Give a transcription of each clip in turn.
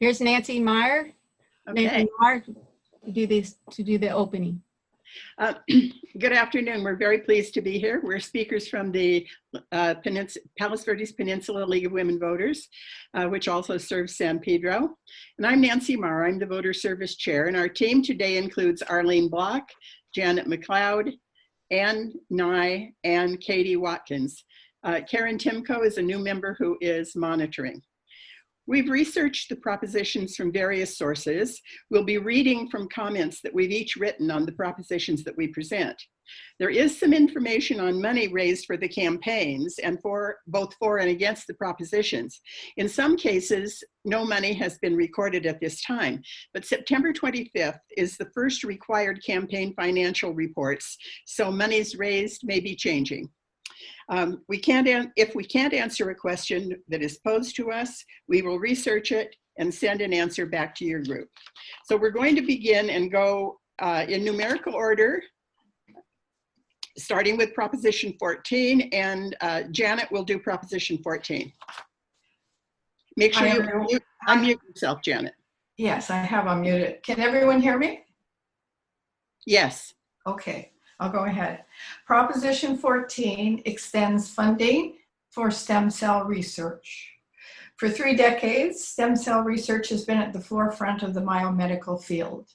Here's Nancy Meyer. Okay. Nancy Meyer to do the opening. Good afternoon. We're very pleased to be here. We're speakers from the Palos Verdes Peninsula League of Women Voters, which also serves San Pedro. And I'm Nancy Marr. I'm the Voter Service Chair. And our team today includes Arlene Block, Janet McLeod, Ann Nye, and Katie Watkins. Karen Timko is a new member who is monitoring. We've researched the propositions from various sources. We'll be reading from comments that we've each written on the propositions that we present. There is some information on money raised for the campaigns and both for and against the propositions. In some cases, no money has been recorded at this time, but September 25th is the first required campaign financial reports, so monies raised may be changing. If we can't answer a question that is posed to us, we will research it and send an answer back to your group. So we're going to begin and go in numerical order, starting with Proposition 14, and Janet will do Proposition 14. Make sure you unmute yourself, Janet. Yes, I have unmuted. Can everyone hear me? Yes. Okay. I'll go ahead. Proposition 14 extends funding for stem cell research. For 3 decades, stem cell research has been at the forefront of the biomedical field.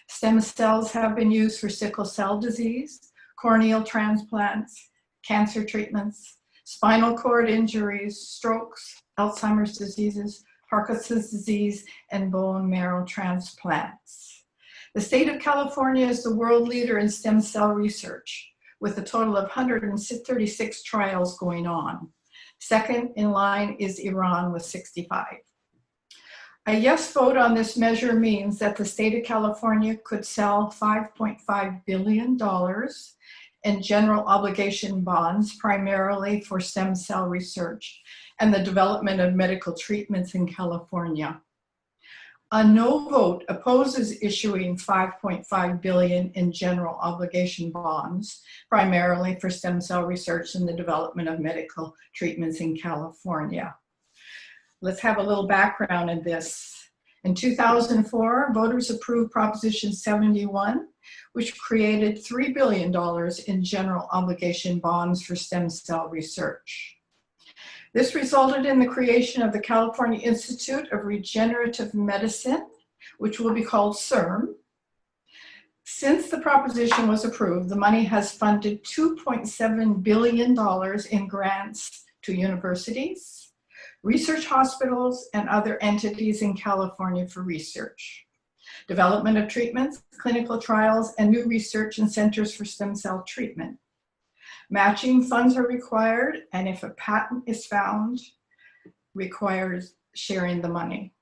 Stem cells have been used for sickle cell disease, corneal transplants, cancer treatments, spinal cord injuries, strokes, Alzheimer's diseases, Parkinson's disease, and bone marrow transplants. The state of California is the world leader in stem cell research, with a total of 136 trials going on. Second in line is Iran with 65. A yes vote on this measure means that the state of California could sell $5.5 billion in general obligation bonds, primarily for stem cell research and the development of medical treatments in California. A no vote opposes issuing $5.5 billion in general obligation bonds, primarily for stem cell research and the development of medical treatments in California. Let's have a little background in this. In 2004, voters approved Proposition 71, which created $3 billion in general obligation bonds for stem cell research. This resulted in the creation of the California Institute of Regenerative Medicine, which will be called CIRM. Since the proposition was approved, the money has funded $2.7 billion in grants to universities, research hospitals, and other entities in California for research, development of treatments, clinical trials, and new research and centers for stem cell treatment. Matching funds are required, and if a patent is found, requires sharing the money.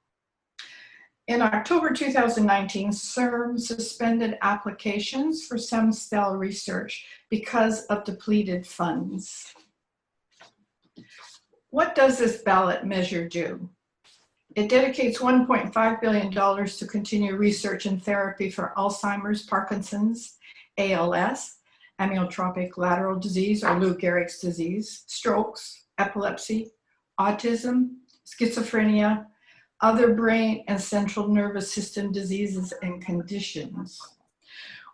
In October 2019, CIRM suspended applications for stem cell research because of depleted funds. What does this ballot measure do? It dedicates $1.5 billion to continue research and therapy for Alzheimer's, Parkinson's, ALS, amyotrophic lateral disease or Lou Gehrig's disease, strokes, epilepsy, autism, schizophrenia, other brain and central nervous system diseases and conditions.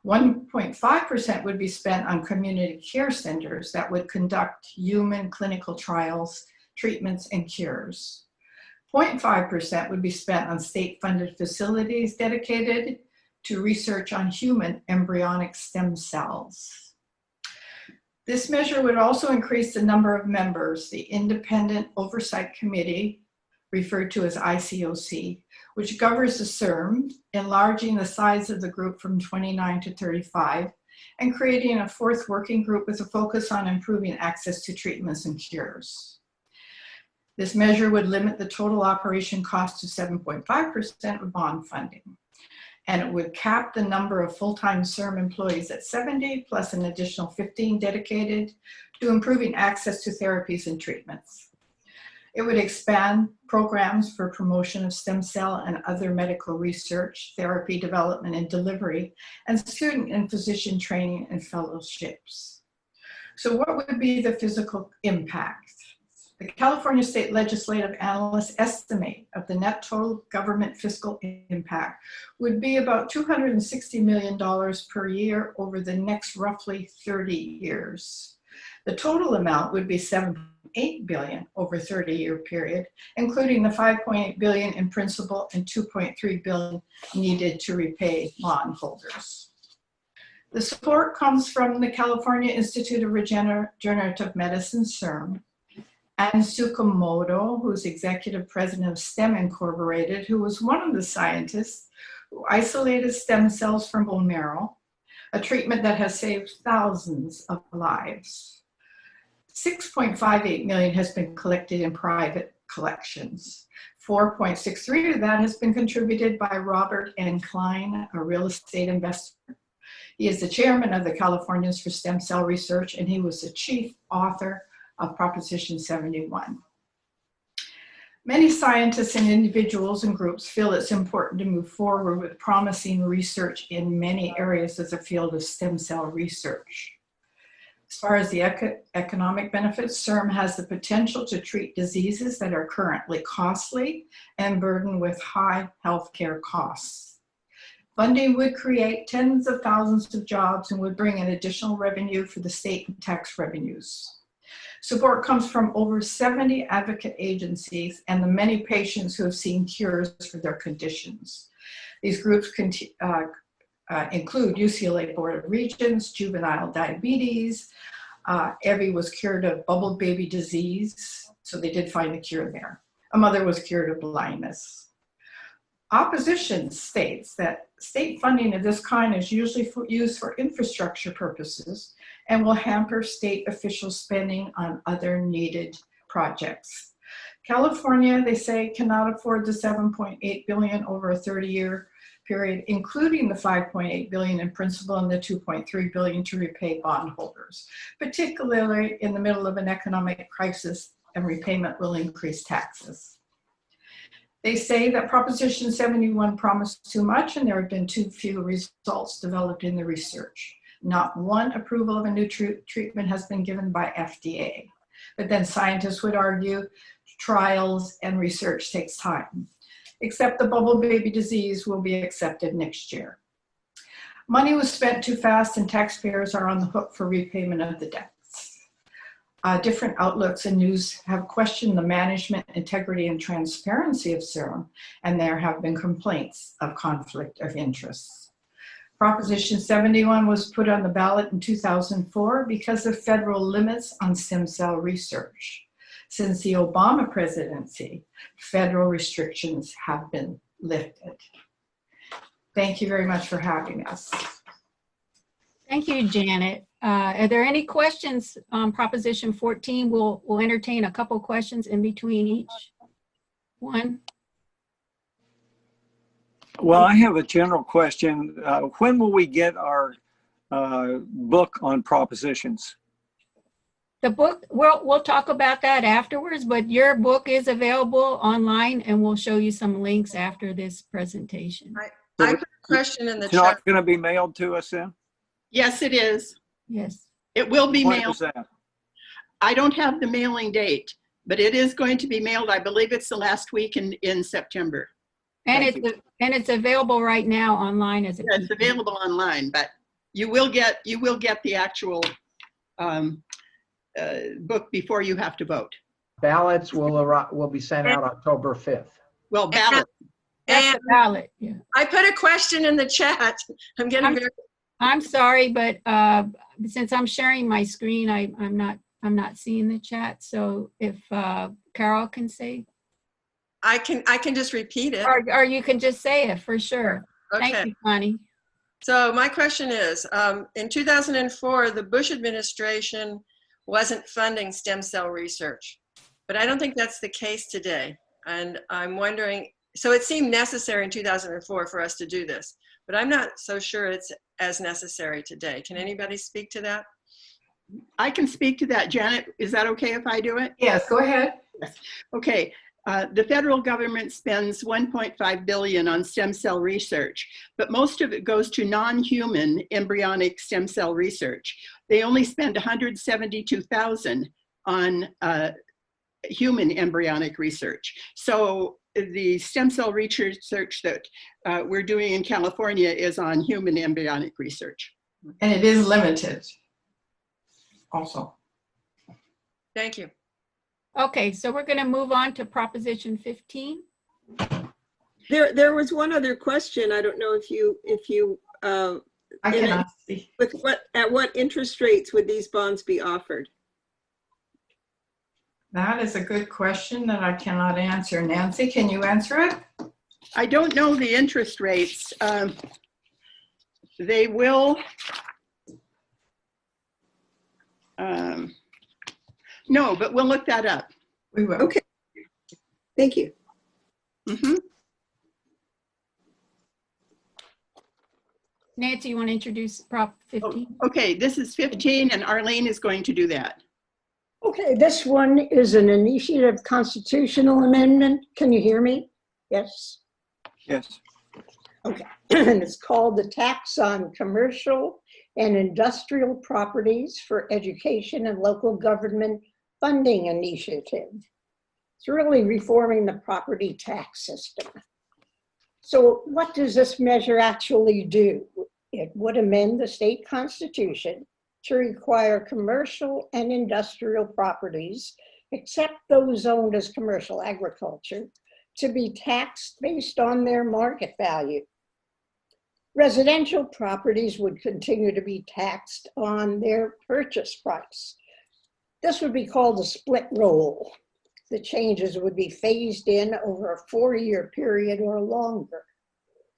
1.5% would be spent on community care centers that would conduct human clinical trials, treatments, and cures. 0.5% would be spent on state-funded facilities dedicated to research on human embryonic stem cells. This measure would also increase the number of members, the Independent Oversight Committee, referred to as ICOC, which governs the CIRM, enlarging the size of the group from 29 to 35, and creating a 4th working group with a focus on improving access to treatments and cures. This measure would limit the total operation cost to 7.5% of bond funding. And it would cap the number of full-time CIRM employees at 70, plus an additional 15 dedicated to improving access to therapies and treatments. It would expand programs for promotion of stem cell and other medical research, therapy development and delivery, and student and physician training and fellowships. So what would be the physical impact? The California State Legislative Analysts estimate of the net total government fiscal impact would be about $260 million per year over the next roughly 30 years. The total amount would be $7.8 billion over a 30-year period, including the $5.8 billion in principal and $2.3 billion needed to repay bondholders. The support comes from the California Institute of Regenerative Medicine, CIRM, and Tsukamoto, who's executive president of STEM Incorporated, who was one of the scientists who isolated stem cells from bone marrow, a treatment that has saved thousands of lives. $6.58 million has been collected in private collections. $4.63 of that has been contributed by Robert N. Klein, a real estate investor. He is the chairman of the Californians for Stem Cell Research, and he was the chief author of Proposition 71. Many scientists and individuals and groups feel it's important to move forward with promising research in many areas of the field of stem cell research. As far as the economic benefits, CIRM has the potential to treat diseases that are currently costly and burdened with high healthcare costs. Funding would create tens of thousands of jobs and would bring in additional revenue for the state and tax revenues. Support comes from over 70 advocate agencies and the many patients who have seen cures for their conditions. These groups include UCLA Board of Regents, juvenile diabetes. Evie was cured of bubble baby disease, so they did find a cure there. A mother was cured of blindness. Opposition states that state funding of this kind is usually used for infrastructure purposes and will hamper state official spending on other needed projects. California, they say, cannot afford the $7.8 billion over a 30-year period, including the $5.8 billion in principal and the $2.3 billion to repay bondholders, particularly in the middle of an economic crisis, and repayment will increase taxes. They say that Proposition 71 promised too much and there have been too few results developed in the research. Not one approval of a new treatment has been given by FDA. But then scientists would argue trials and research takes time, except the bubble baby disease will be accepted next year. Money was spent too fast and taxpayers are on the hook for repayment of the debts. Different outlets and news have questioned the management, integrity, and transparency of CIRM, and there have been complaints of conflict of interests. Proposition 71 was put on the ballot in 2004 because of federal limits on stem cell research. Since the Obama presidency, federal restrictions have been lifted. Thank you very much for having us. Thank you, Janet. Are there any questions on Proposition 14? We'll entertain a couple questions in between each one. Well, I have a general question. When will we get our book on propositions? The book, we'll talk about that afterwards, but your book is available online and we'll show you some links after this presentation. I put a question in the It's chat. not going to be mailed to us then? Yes, it is. Yes. It will be When mailed. is that? I don't have the mailing date, but it is going to be mailed. I believe it's the last week in September. And Thank it's available right now online as a It's available online, but you will get the actual book before you have to vote. Ballots will be sent out October 5th. Well, ballot. That's And the ballot. Yeah. I put a question in the chat. I'm getting very, I'm sorry, but since I'm sharing my screen, I'm not seeing the chat. So if Carol can say, I can just repeat it. or you can just say it for sure. Okay. Thank you, Connie. So my question is, in 2004, the Bush administration wasn't funding stem cell research, but I don't think that's the case today. And I'm wondering, so it seemed necessary in 2004 for us to do this, but I'm not so sure it's as necessary today. Can anybody speak to that? I can speak to that. Janet, is that okay if I do it? Yes, go ahead. Okay. The federal government spends $1.5 billion on stem cell research, but most of it goes to non-human embryonic stem cell research. They only spend $172,000 on human embryonic research. So the stem cell research that we're doing in California is on human embryonic research. And it is limited also. Thank you. Okay, so we're going to move on to Proposition 15. There was one other question. I don't know if you I cannot see. at what interest rates would these bonds be offered? That is a good question that I cannot answer. Nancy, can you answer it? I don't know the interest rates. They will, no, but we'll look that up. We will. Okay. Thank you. Mhm. Nancy, you want to introduce Prop 15? Okay, this is 15 and Arlene is going to do that. Okay, this one is an initiative constitutional amendment. Can you hear me? Yes. Yes. Okay. And it's called the Tax on Commercial and Industrial Properties for Education and Local Government Funding Initiative. It's really reforming the property tax system. So what does this measure actually do? It would amend the state constitution to require commercial and industrial properties, except those owned as commercial agriculture, to be taxed based on their market value. Residential properties would continue to be taxed on their purchase price. This would be called a split roll. The changes would be phased in over a 4-year period or longer.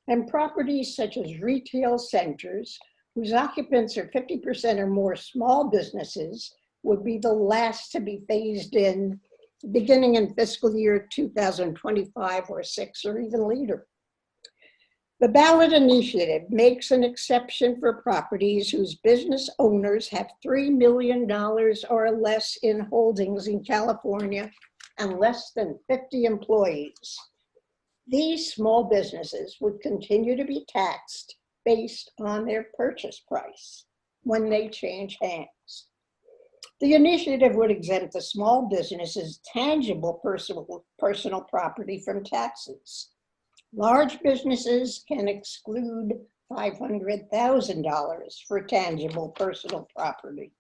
And properties such as retail centers, whose occupants are 50% or more small businesses, would be the last to be phased in beginning in fiscal year 2025 or 6 or even later. The ballot initiative makes an exception for properties whose business owners have $3 million or less in holdings in California and less than 50 employees. These small businesses would continue to be taxed based on their purchase price when they change hands. The initiative would exempt the small businesses' tangible personal property from taxes. Large businesses can exclude $500,000 for tangible personal property.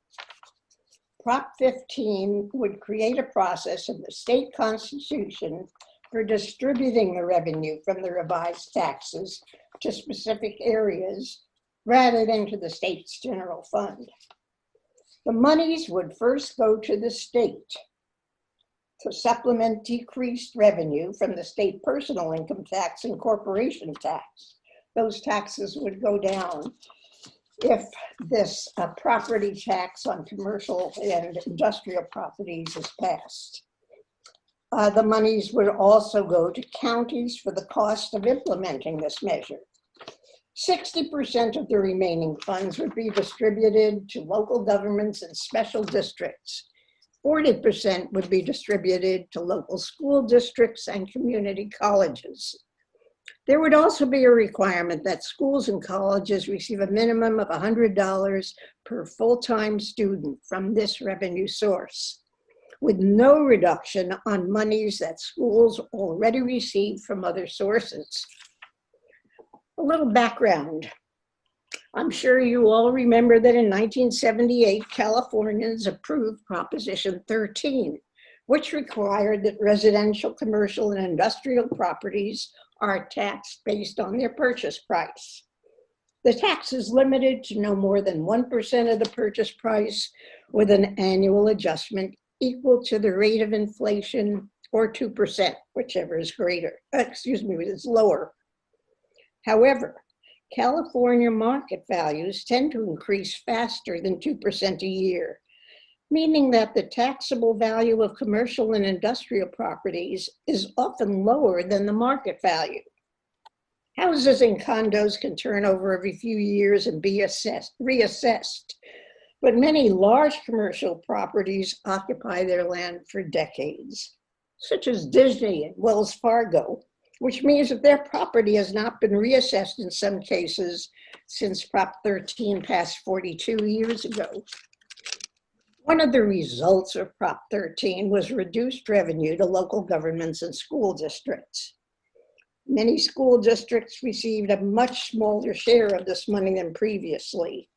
Prop 15 would create a process in the state constitution for distributing the revenue from the revised taxes to specific areas rather than to the state's general fund. The monies would first go to the state to supplement decreased revenue from the state personal income tax and corporation tax. Those taxes would go down if this property tax on commercial and industrial properties is passed. The monies would also go to counties for the cost of implementing this measure. 60% of the remaining funds would be distributed to local governments and special districts. 40% would be distributed to local school districts and community colleges. There would also be a requirement that schools and colleges receive a minimum of $100 per full-time student from this revenue source, with no reduction on monies that schools already receive from other sources. A little background. I'm sure you all remember that in 1978, Californians approved Proposition 13, which required that residential, commercial, and industrial properties are taxed based on their purchase price. The tax is limited to no more than 1% of the purchase price, with an annual adjustment equal to the rate of inflation or 2%, whichever is greater, is lower. However, California market values tend to increase faster than 2% a year, meaning that the taxable value of commercial and industrial properties is often lower than the market value. Houses and condos can turn over every few years and be reassessed, but many large commercial properties occupy their land for decades, such as Disney and Wells Fargo, which means that their property has not been reassessed in some cases since Prop 13 passed 42 years ago. One of the results of Prop 13 was reduced revenue to local governments and school districts. Many school districts received a much smaller share of this money than previously.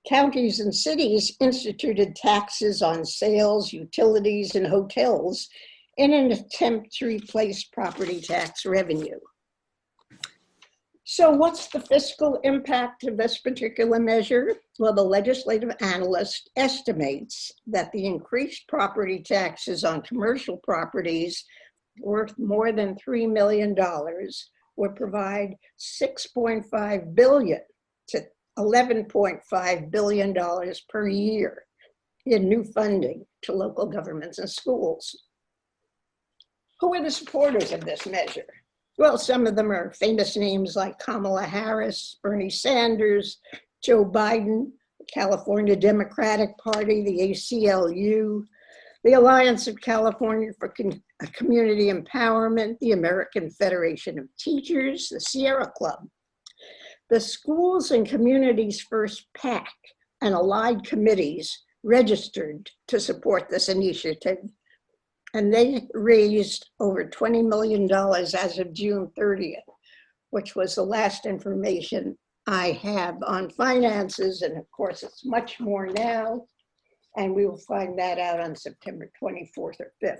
Counties and cities instituted taxes on sales, utilities, and hotels in an attempt to replace property tax revenue. So what's the fiscal impact of this particular measure? Well, the legislative analyst estimates that the increased property taxes on commercial properties worth more than $3 million would provide $6.5 billion to $11.5 billion per year in new funding to local governments and schools. Who are the supporters of this measure? Well, some of them are famous names like Kamala Harris, Bernie Sanders, Joe Biden, the California Democratic Party, the ACLU, the Alliance of California for Community Empowerment, the American Federation of Teachers, the Sierra Club. The Schools and Communities First PAC and allied committees registered to support this initiative, and they raised over $20 million as of June 30th, which was the last information I have on finances, and of course it's much more now, and we will find that out on September 24th or 5th.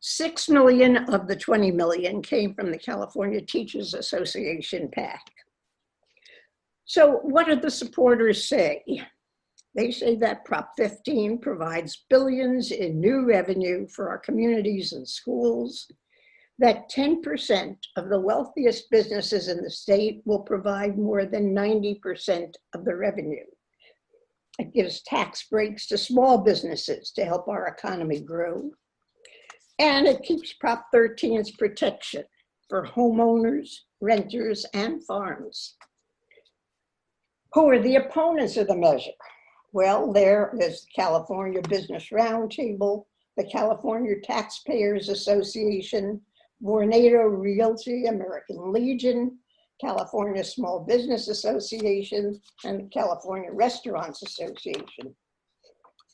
6 million of the 20 million came from the California Teachers Association PAC. So what did the supporters say? They say that Prop 15 provides billions in new revenue for our communities and schools, that 10% of the wealthiest businesses in the state will provide more than 90% of the revenue. It gives tax breaks to small businesses to help our economy grow. And it keeps Prop 13's protection for homeowners, renters, and farms. Who are the opponents of the measure? Well, there is the California Business Roundtable, the California Taxpayers Association, Vornado Realty, American Legion, California Small Business Association, and the California Restaurants Association.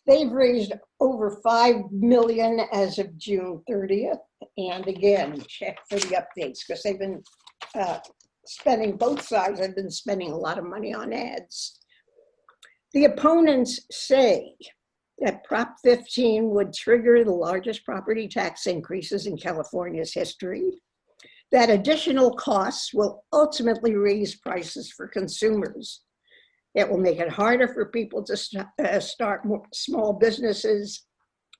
They've raised over $5 million as of June 30th. And again, check for the updates because they've been spending, both sides have been spending a lot of money on ads. The opponents say that Prop 15 would trigger the largest property tax increases in California's history, that additional costs will ultimately raise prices for consumers. It will make it harder for people to start more small businesses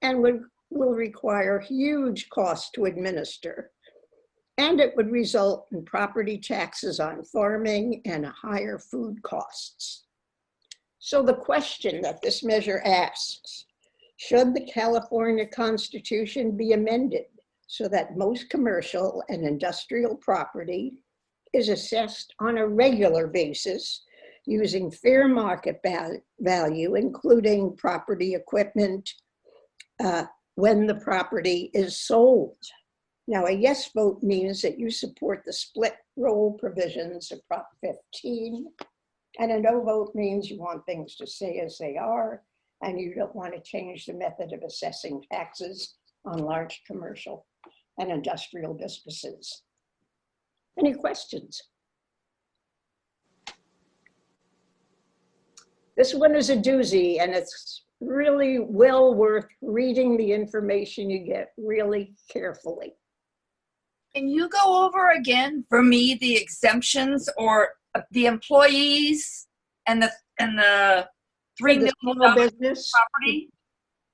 and will require huge costs to administer. And it would result in property taxes on farming and higher food costs. So the question that this measure asks, should the California Constitution be amended so that most commercial and industrial property is assessed on a regular basis using fair market value, including property equipment, when the property is sold? Now, a yes vote means that you support the split roll provisions of Prop 15, and a no vote means you want things to stay as they are, and you don't want to change the method of assessing taxes on large commercial and industrial businesses. Any questions? This one is a doozy, and it's really well worth reading the information you get really carefully. Can you go over again for me the exemptions or the employees and the $3 million business property?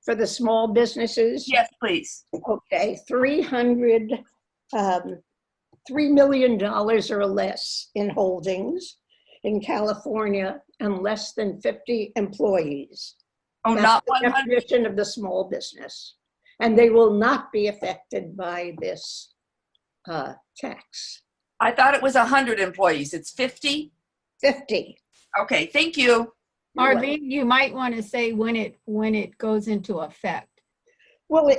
For the small businesses? Yes, please. Okay, $3 million or less in holdings in California and less than 50 employees. Oh, That's not the 100? definition of the small business. And they will not be affected by this tax. I thought it was 100 employees. It's 50? 50. Okay, thank you. Arlene, you might want to say when it goes into effect. Well,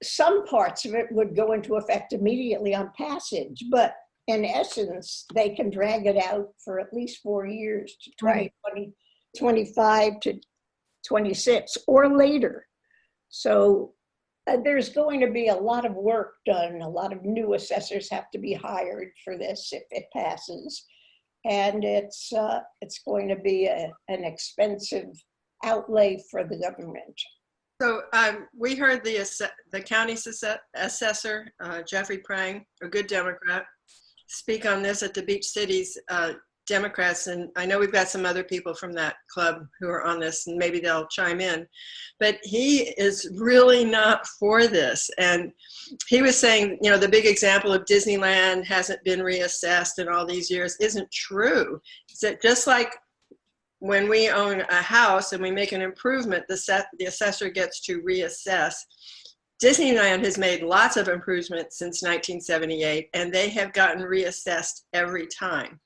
some parts of it would go into effect immediately on passage, but in essence, they can drag it out for at least 4 years to 2020, 25 to 26 or later. So there's going to be a lot of work done. A lot of new assessors have to be hired for this if it passes. And it's going to be an expensive outlay for the government. So we heard the county assessor, Jeffrey Prang, a good Democrat, speak on this at the Beach Cities Democrats, and I know we've got some other people from that club who are on this, and maybe they'll chime in, but he is really not for this. And he was saying, you know, the big example of Disneyland hasn't been reassessed in all these years isn't true. It's that just like when we own a house and we make an improvement, the assessor gets to reassess. Disneyland has made lots of improvements since 1978, and they have gotten reassessed every time.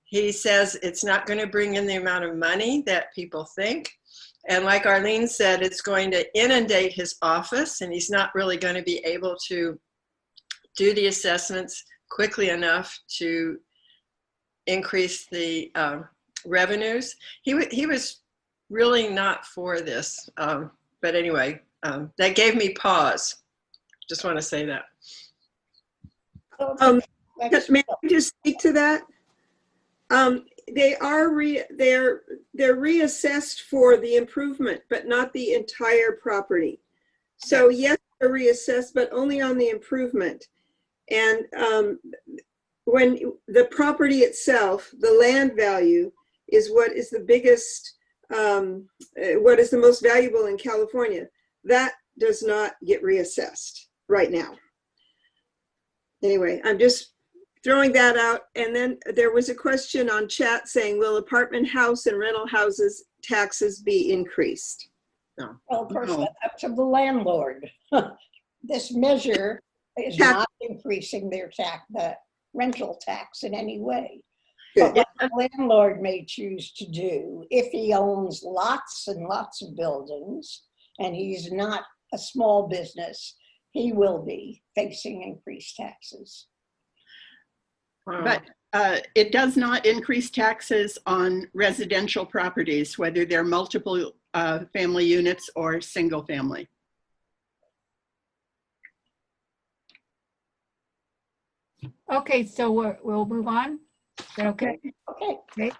He says it's not going to bring in the amount of money that people think. And like Arlene said, it's going to inundate his office, and he's not really going to be able to do the assessments quickly enough to increase the revenues. He was really not for this. But anyway, that gave me pause. Just want to say that. May I just speak to that? They're reassessed for the improvement, but not the entire property. So yes, they're reassessed, but only on the improvement. And when the property itself, the land value, is what is the biggest, what is the most valuable in California, that does not get reassessed right now. Anyway, I'm just throwing that out. And then there was a question on chat saying, will apartment house and rental houses taxes be increased? No. Well, of course, that's up to the landlord. This measure is not increasing their the rental tax in any way. But what the landlord may choose to do, if he owns lots and lots of buildings, and he's not a small business, he will be facing increased taxes. But it does not increase taxes on residential properties, whether they're multiple family units or single family. Okay, so we'll move on. Is that okay? Okay.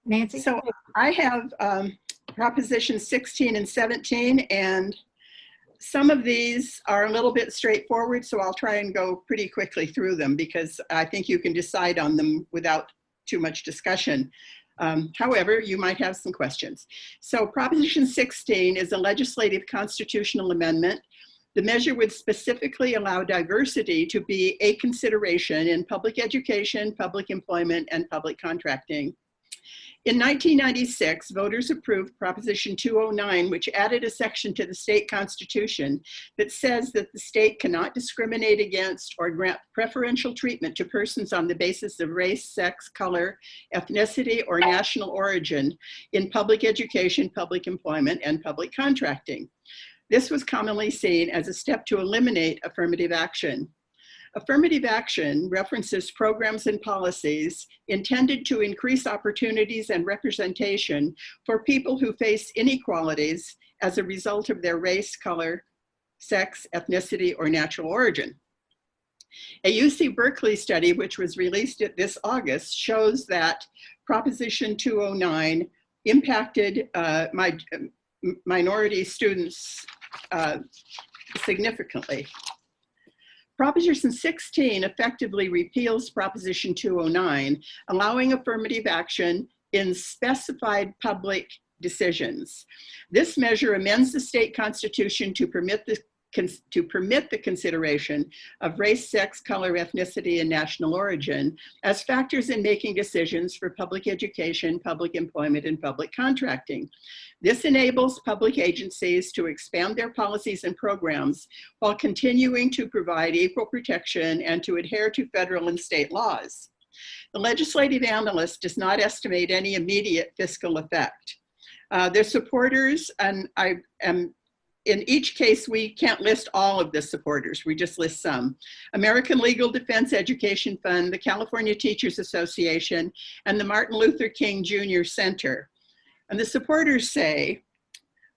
Nancy? So I have Propositions 16 and 17, and some of these are a little bit straightforward, so I'll try and go pretty quickly through them because I think you can decide on them without too much discussion. However, you might have some questions. So Proposition 16 is a legislative constitutional amendment. The measure would specifically allow diversity to be a consideration in public education, public employment, and public contracting. In 1996, voters approved Proposition 209, which added a section to the state constitution that says that the state cannot discriminate against or grant preferential treatment to persons on the basis of race, sex, color, ethnicity, or national origin in public education, public employment, and public contracting. This was commonly seen as a step to eliminate affirmative action. Affirmative action references programs and policies intended to increase opportunities and representation for people who face inequalities as a result of their race, color, sex, ethnicity, or natural origin. A UC Berkeley study, which was released this August, shows that Proposition 209 impacted minority students significantly. Proposition 16 effectively repeals Proposition 209, allowing affirmative action in specified public decisions. This measure amends the state constitution to permit the consideration of race, sex, color, ethnicity, and national origin as factors in making decisions for public education, public employment, and public contracting. This enables public agencies to expand their policies and programs while continuing to provide equal protection and to adhere to federal and state laws. The legislative analyst does not estimate any immediate fiscal effect. Their supporters, and in each case, we can't list all of the supporters, we just list some. American Legal Defense Education Fund, the California Teachers Association, and the Martin Luther King Jr. Center. And the supporters say,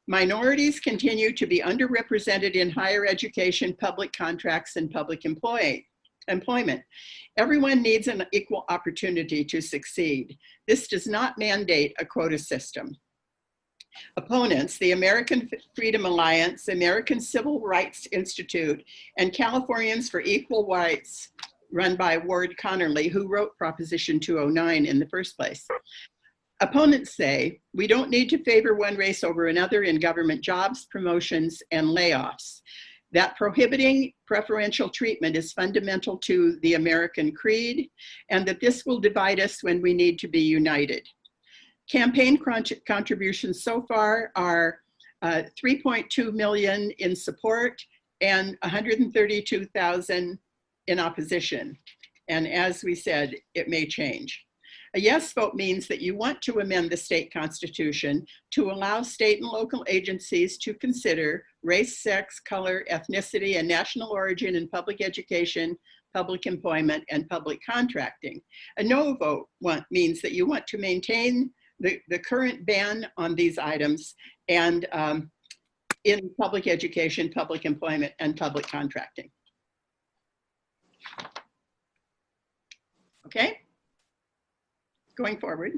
minorities continue to be underrepresented in higher education, public contracts, and public employment. Everyone needs an equal opportunity to succeed. This does not mandate a quota system. Opponents, the American Freedom Alliance, American Civil Rights Institute, and Californians for Equal Rights, run by Ward Connerly, who wrote Proposition 209 in the first place. Opponents say, we don't need to favor one race over another in government jobs, promotions, and layoffs. That prohibiting preferential treatment is fundamental to the American creed, and that this will divide us when we need to be united. Campaign contributions so far are 3.2 million in support and 132,000 in opposition. And as we said, it may change. A yes vote means that you want to amend the state constitution to allow state and local agencies to consider race, sex, color, ethnicity, and national origin in public education, public employment, and public contracting. A no vote means that you want to maintain the current ban on these items and in public education, public employment, and public contracting. Okay? Going forward,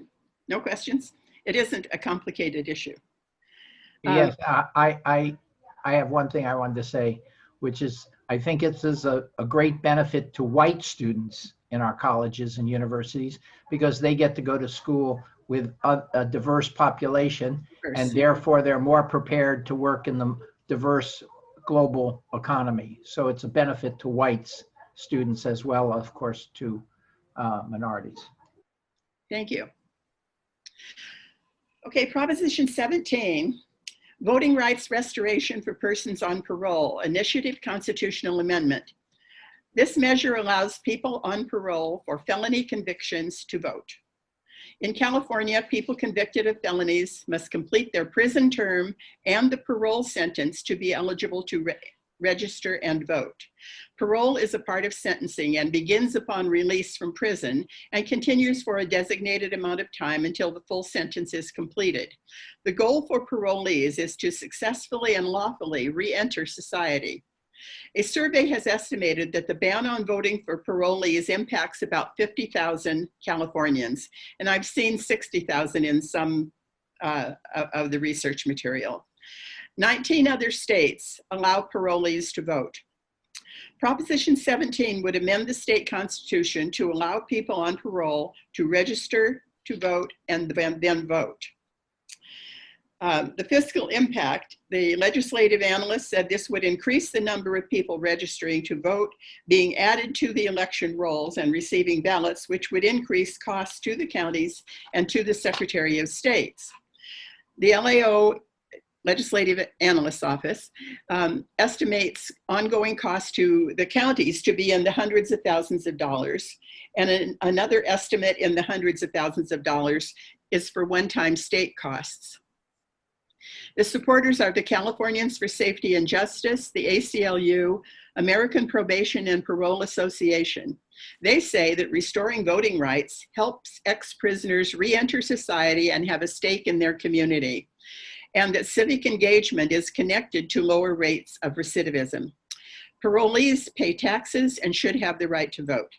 no questions. It isn't a complicated issue. Yes, I have one thing I wanted to say, which is I think it is a great benefit to white students in our colleges and universities because they get to go to school with a diverse population, and therefore they're more prepared to work in the diverse global economy. So it's a benefit to whites students as well, of course, to minorities. Thank you. Okay, Proposition 17, Voting Rights Restoration for Persons on Parole, Initiative Constitutional Amendment. This measure allows people on parole for felony convictions to vote. In California, people convicted of felonies must complete their prison term and the parole sentence to be eligible to register and vote. Parole is a part of sentencing and begins upon release from prison and continues for a designated amount of time until the full sentence is completed. The goal for parolees is to successfully and lawfully re-enter society. A survey has estimated that the ban on voting for parolees impacts about 50,000 Californians, and I've seen 60,000 in some of the research material. 19 other states allow parolees to vote. Proposition 17 would amend the state constitution to allow people on parole to register, to vote, and then vote. The fiscal impact, the legislative analysts said this would increase the number of people registering to vote, being added to the election rolls and receiving ballots, which would increase costs to the counties and to the Secretary of States. The LAO Legislative Analyst's Office estimates ongoing costs to the counties to be in the hundreds of thousands of dollars, and another estimate in the hundreds of thousands of dollars is for one-time state costs. The supporters are the Californians for Safety and Justice, the ACLU, American Probation and Parole Association. They say that restoring voting rights helps ex-prisoners re-enter society and have a stake in their community, and that civic engagement is connected to lower rates of recidivism. Parolees pay taxes and should have the right to vote.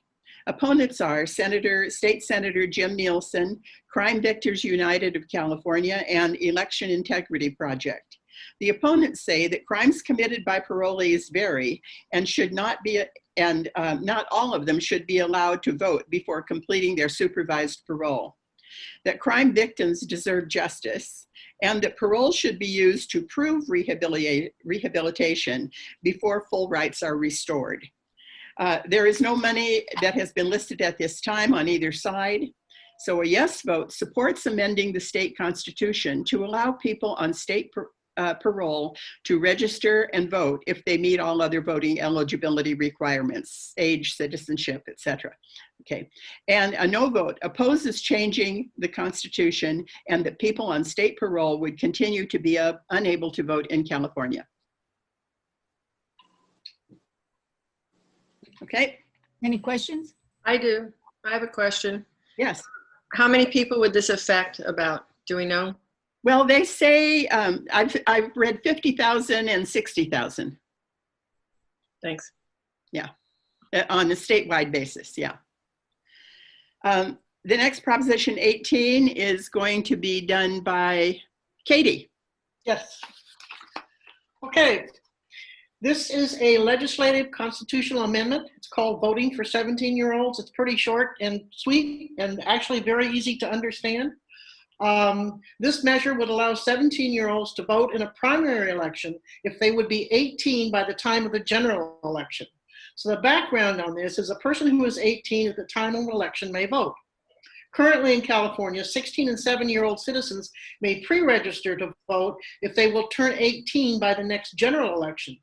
Opponents are State Senator Jim Nielsen, Crime Victims United of California, and Election Integrity Project. The opponents say that crimes committed by parolees vary and should not be, not all of them should be allowed to vote before completing their supervised parole. That crime victims deserve justice, and that parole should be used to prove rehabilitation before full rights are restored. There is no money that has been listed at this time on either side. So a yes vote supports amending the state constitution to allow people on state parole to register and vote if they meet all other voting eligibility requirements, age, citizenship, etc. Okay, and a no vote opposes changing the constitution and that people on state parole would continue to be unable to vote in California. Okay. Any questions? I do. I have a question. Yes. How many people would this affect about? Do we know? Well, they say, I've read 50,000 and 60,000. Thanks. Yeah, on a statewide basis, yeah. The next Proposition 18 is going to be done by Katie. Yes. Okay. This is a legislative constitutional amendment. It's called Voting for 17-Year-Olds. It's pretty short and sweet and actually very easy to understand. This measure would allow 17-year-olds to vote in a primary election if they would be 18 by the time of the general election. So the background on this is a person who is 18 at the time of election may vote. Currently in California, 16 and 17-year-old citizens may pre-register to vote if they will turn 18 by the next general election.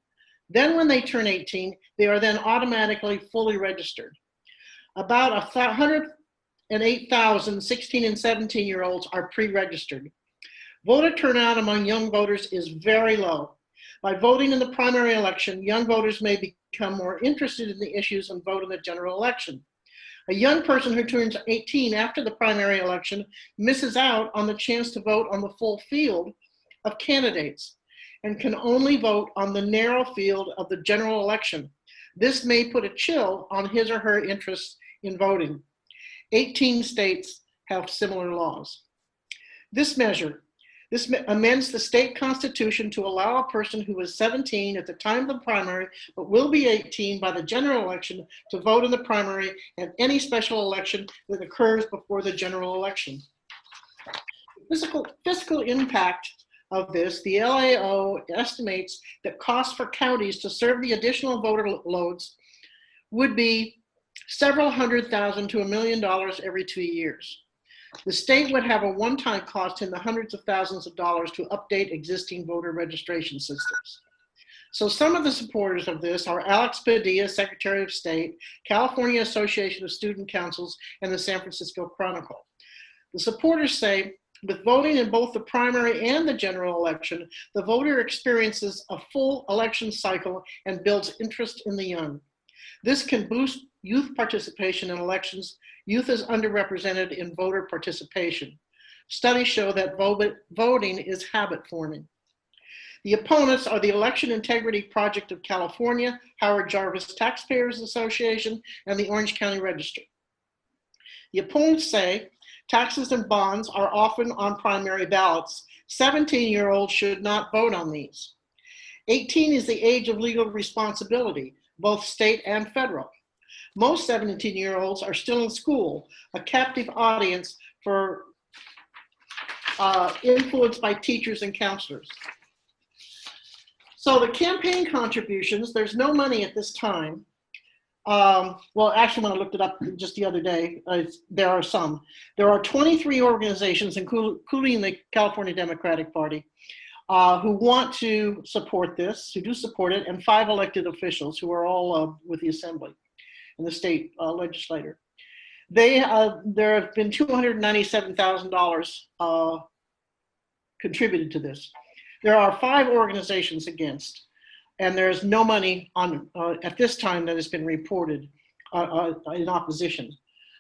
Then when they turn 18, they are then automatically fully registered. About 108,000 16 and 17-year-olds are pre-registered. Voter turnout among young voters is very low. By voting in the primary election, young voters may become more interested in the issues and vote in the general election. A young person who turns 18 after the primary election misses out on the chance to vote on the full field of candidates and can only vote on the narrow field of the general election. This may put a chill on his or her interest in voting. 18 states have similar laws. This amends the state constitution to allow a person who is 17 at the time of the primary but will be 18 by the general election to vote in the primary and any special election that occurs before the general election. Fiscal impact of this, the LAO estimates that costs for counties to serve the additional voter loads would be several $100,000 to $1 million every 2 years. The state would have a one-time cost in the hundreds of thousands of dollars to update existing voter registration systems. So some of the supporters of this are Alex Padilla, Secretary of State, California Association of Student Councils, and the San Francisco Chronicle. The supporters say, with voting in both the primary and the general election, the voter experiences a full election cycle and builds interest in the young. This can boost youth participation in elections. Youth is underrepresented in voter participation. Studies show that voting is habit forming. The opponents are the Election Integrity Project of California, Howard Jarvis Taxpayers Association, and the Orange County Register. The opponents say taxes and bonds are often on primary ballots. 17-year-olds should not vote on these. 18 is the age of legal responsibility, both state and federal. Most 17-year-olds are still in school, a captive audience for influence by teachers and counselors. So the campaign contributions, there's no money at this time. Well, actually, when I looked it up just the other day, there are some. There are 23 organizations, including the California Democratic Party, who want to support this, who do support it, and 5 elected officials who are all with the Assembly and the state legislature. There have been $297,000 contributed to this. There are 5 organizations against, and there's no money on at this time that has been reported in opposition.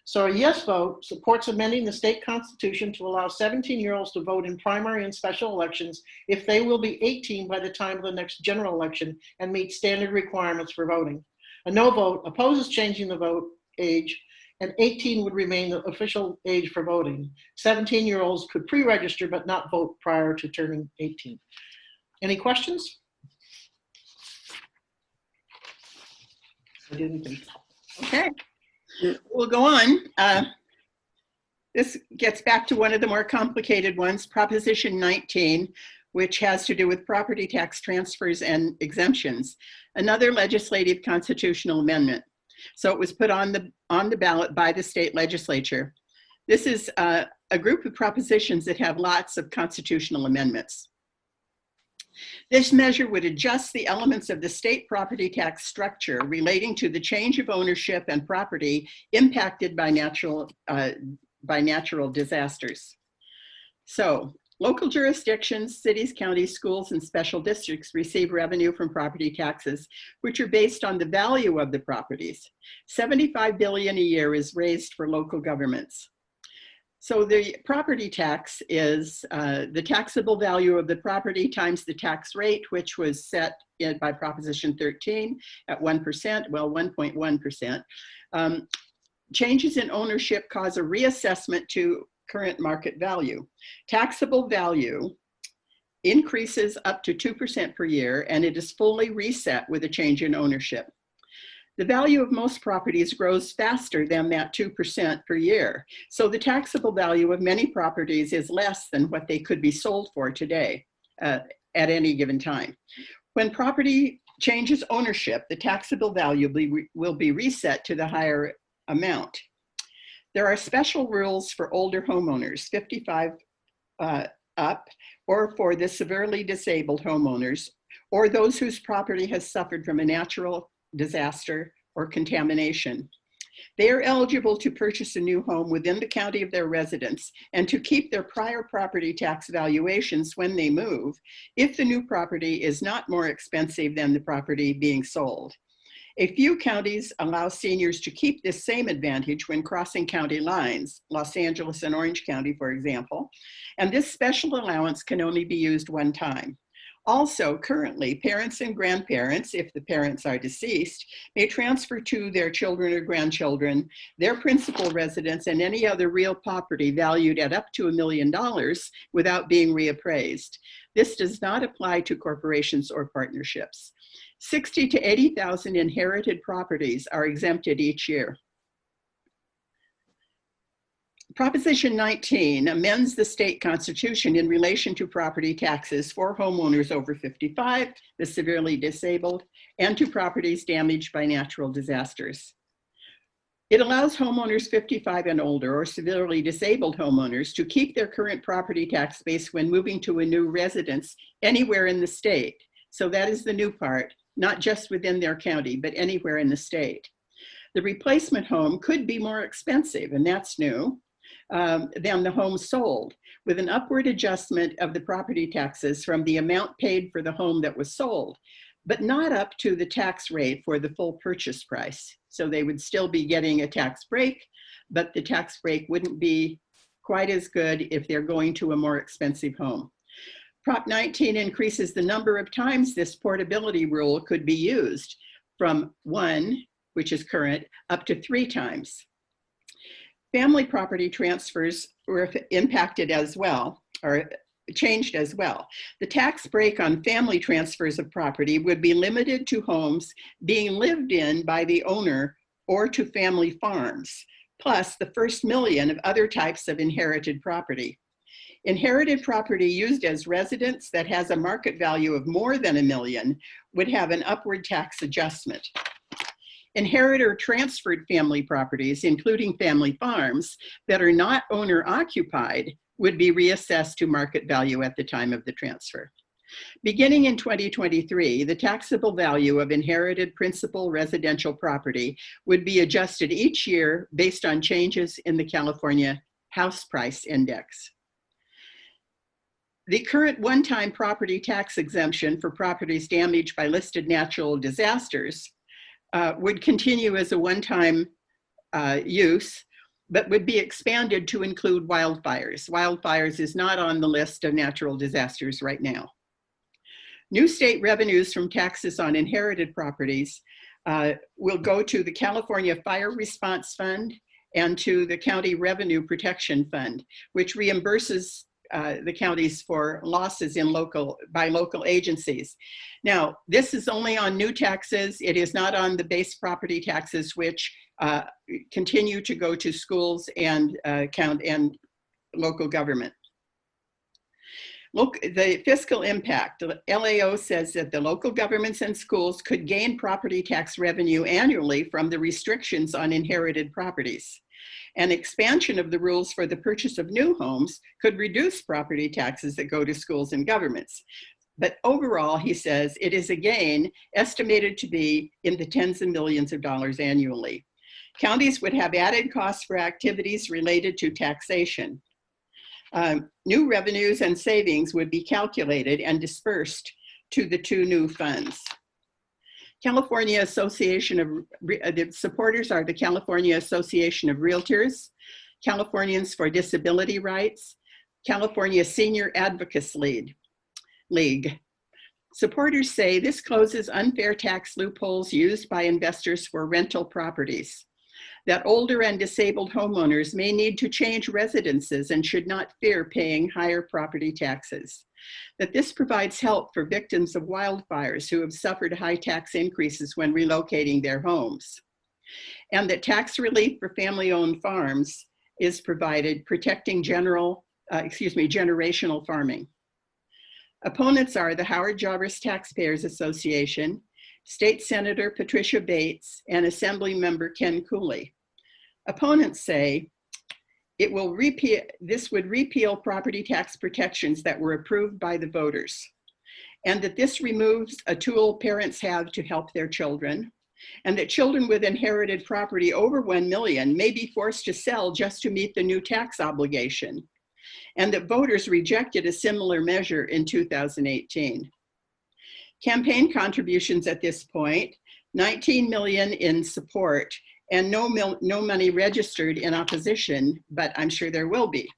So a yes vote supports amending the state constitution to allow 17-year-olds to vote in primary and special elections if they will be 18 by the time of the next general election and meet standard requirements for voting. A no vote opposes changing the vote age, and 18 would remain the official age for voting. 17-year-olds could pre-register but not vote prior to turning 18. Any questions? I didn't think so. Okay, we'll go on. This gets back to one of the more complicated ones, Proposition 19, which has to do with property tax transfers and exemptions, another legislative constitutional amendment. So it was put on the ballot by the state legislature. This is a group of propositions that have lots of constitutional amendments. This measure would adjust the elements of the state property tax structure relating to the change of ownership and property impacted by natural disasters. So local jurisdictions, cities, counties, schools, and special districts receive revenue from property taxes, which are based on the value of the properties. $75 billion a year is raised for local governments. So the property tax is the taxable value of the property times the tax rate, which was set by Proposition 13 at 1%, well, 1.1%. Changes in ownership cause a reassessment to current market value. Taxable value increases up to 2% per year, and it is fully reset with a change in ownership. The value of most properties grows faster than that 2% per year. So the taxable value of many properties is less than what they could be sold for today at any given time. When property changes ownership, the taxable value will be reset to the higher amount. There are special rules for older homeowners, 55 up, or for the severely disabled homeowners, or those whose property has suffered from a natural disaster or contamination. They are eligible to purchase a new home within the county of their residence and to keep their prior property tax valuations when they move, if the new property is not more expensive than the property being sold. A few counties allow seniors to keep this same advantage when crossing county lines, Los Angeles and Orange County, for example, and this special allowance can only be used one time. Also, currently, parents and grandparents, if the parents are deceased, may transfer to their children or grandchildren their principal residence and any other real property valued at up to $1 million without being reappraised. This does not apply to corporations or partnerships. 60 to 80,000 inherited properties are exempted each year. Proposition 19 amends the state constitution in relation to property taxes for homeowners over 55, the severely disabled, and to properties damaged by natural disasters. It allows homeowners 55 and older or severely disabled homeowners to keep their current property tax base when moving to a new residence anywhere in the state. So that is the new part, not just within their county, but anywhere in the state. The replacement home could be more expensive, and that's new, than the home sold, with an upward adjustment of the property taxes from the amount paid for the home that was sold, but not up to the tax rate for the full purchase price. So they would still be getting a tax break, but the tax break wouldn't be quite as good if they're going to a more expensive home. Prop 19 increases the number of times this portability rule could be used from 1, which is current, up to 3 times. Family property transfers were impacted as well, or changed as well. The tax break on family transfers of property would be limited to homes being lived in by the owner or to family farms, plus the first million of other types of inherited property. Inherited property used as residence that has a market value of more than $1 million would have an upward tax adjustment. Inherited or transferred family properties, including family farms, that are not owner occupied would be reassessed to market value at the time of the transfer. Beginning in 2023, the taxable value of inherited principal residential property would be adjusted each year based on changes in the California House Price Index. The current one-time property tax exemption for properties damaged by listed natural disasters would continue as a one-time use, but would be expanded to include wildfires. Wildfires is not on the list of natural disasters right now. New state revenues from taxes on inherited properties will go to the California Fire Response Fund and to the County Revenue Protection Fund, which reimburses the counties for losses in by local agencies. Now, this is only on new taxes. It is not on the base property taxes, which continue to go to schools and local government. Look, the fiscal impact, the LAO says that the local governments and schools could gain property tax revenue annually from the restrictions on inherited properties. An expansion of the rules for the purchase of new homes could reduce property taxes that go to schools and governments. But overall, he says, it is again estimated to be in the tens of millions of dollars annually. Counties would have added costs for activities related to taxation. New revenues and savings would be calculated and dispersed to the 2 new funds. California Association of, the supporters are the California Association of Realtors, Californians for Disability Rights, California Senior Advocacy League. Supporters say this closes unfair tax loopholes used by investors for rental properties, that older and disabled homeowners may need to change residences and should not fear paying higher property taxes, that this provides help for victims of wildfires who have suffered high tax increases when relocating their homes, and that tax relief for family-owned farms is provided, protecting generational farming. Opponents are the Howard Jarvis Taxpayers Association, State Senator Patricia Bates, and Assembly Member Ken Cooley. Opponents say this would repeal property tax protections that were approved by the voters, and that this removes a tool parents have to help their children, and that children with inherited property over 1 million may be forced to sell just to meet the new tax obligation, and that voters rejected a similar measure in 2018. Campaign contributions at this point, 19 million in support, and no money registered in opposition, but I'm sure there will be.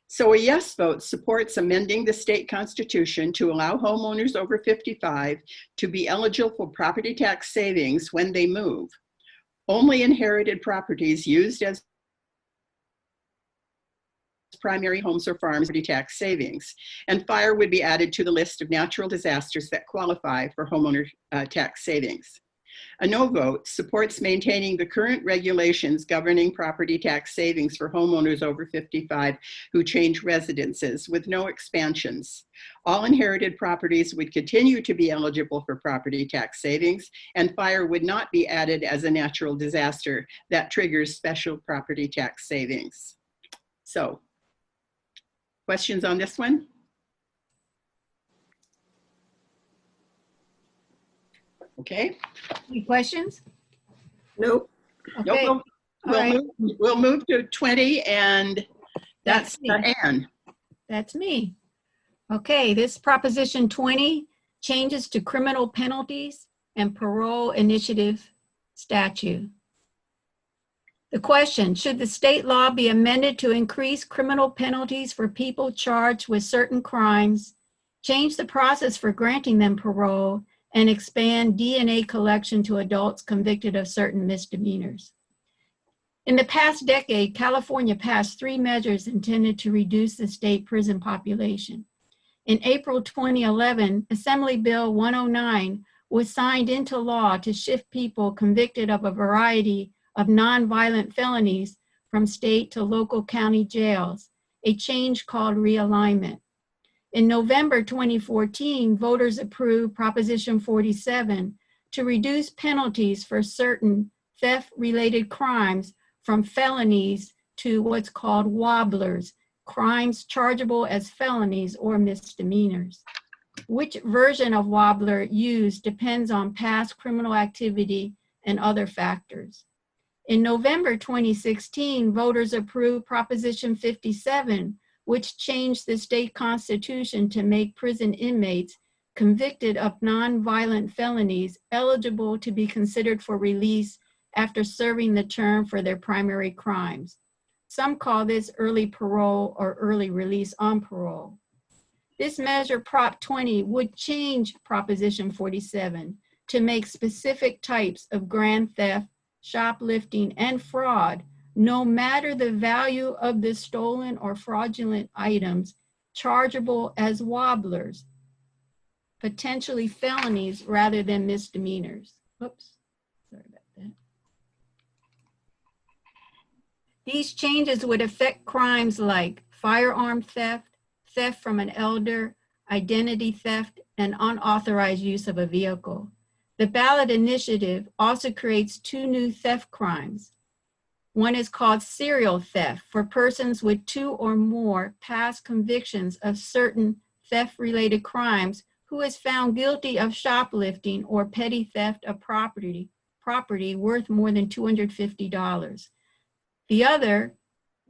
So a yes vote supports amending the state constitution to allow homeowners over 55 to be eligible for property tax savings when they move. Only inherited properties used as primary homes or farms property tax savings, and fire would be added to the list of natural disasters that qualify for homeowner tax savings. A no vote supports maintaining the current regulations governing property tax savings for homeowners over 55 who change residences with no expansions. All inherited properties would continue to be eligible for property tax savings, and fire would not be added as a natural disaster that triggers special property tax savings. So, questions on this one? Okay. Any questions? Nope. Okay. Nope, All right. we'll move to 20, and that's me. Anne. That's me. Okay, this Proposition 20 changes to criminal penalties and parole initiative statute. The question, should the state law be amended to increase criminal penalties for people charged with certain crimes, change the process for granting them parole, and expand DNA collection to adults convicted of certain misdemeanors? In the past decade, California passed 3 measures intended to reduce the state prison population. In April 2011, Assembly Bill 109 was signed into law to shift people convicted of a variety of nonviolent felonies from state to local county jails, a change called realignment. In November 2014, voters approved Proposition 47 to reduce penalties for certain theft-related crimes from felonies to what's called wobblers, crimes chargeable as felonies or misdemeanors. Which version of wobbler used depends on past criminal activity and other factors. In November 2016, voters approved Proposition 57, which changed the state constitution to make prison inmates convicted of nonviolent felonies eligible to be considered for release after serving the term for their primary crimes. Some call this early parole or early release on parole. This measure, Prop 20, would change Proposition 47 to make specific types of grand theft, shoplifting, and fraud, no matter the value of the stolen or fraudulent items, chargeable as wobblers, potentially felonies rather than misdemeanors. Oops, sorry about that. These changes would affect crimes like firearm theft, theft from an elder, identity theft, and unauthorized use of a vehicle. The ballot initiative also creates 2 new theft crimes. One is called serial theft for persons with 2 or more past convictions of certain theft-related crimes who is found guilty of shoplifting or petty theft of property worth more than $250. The other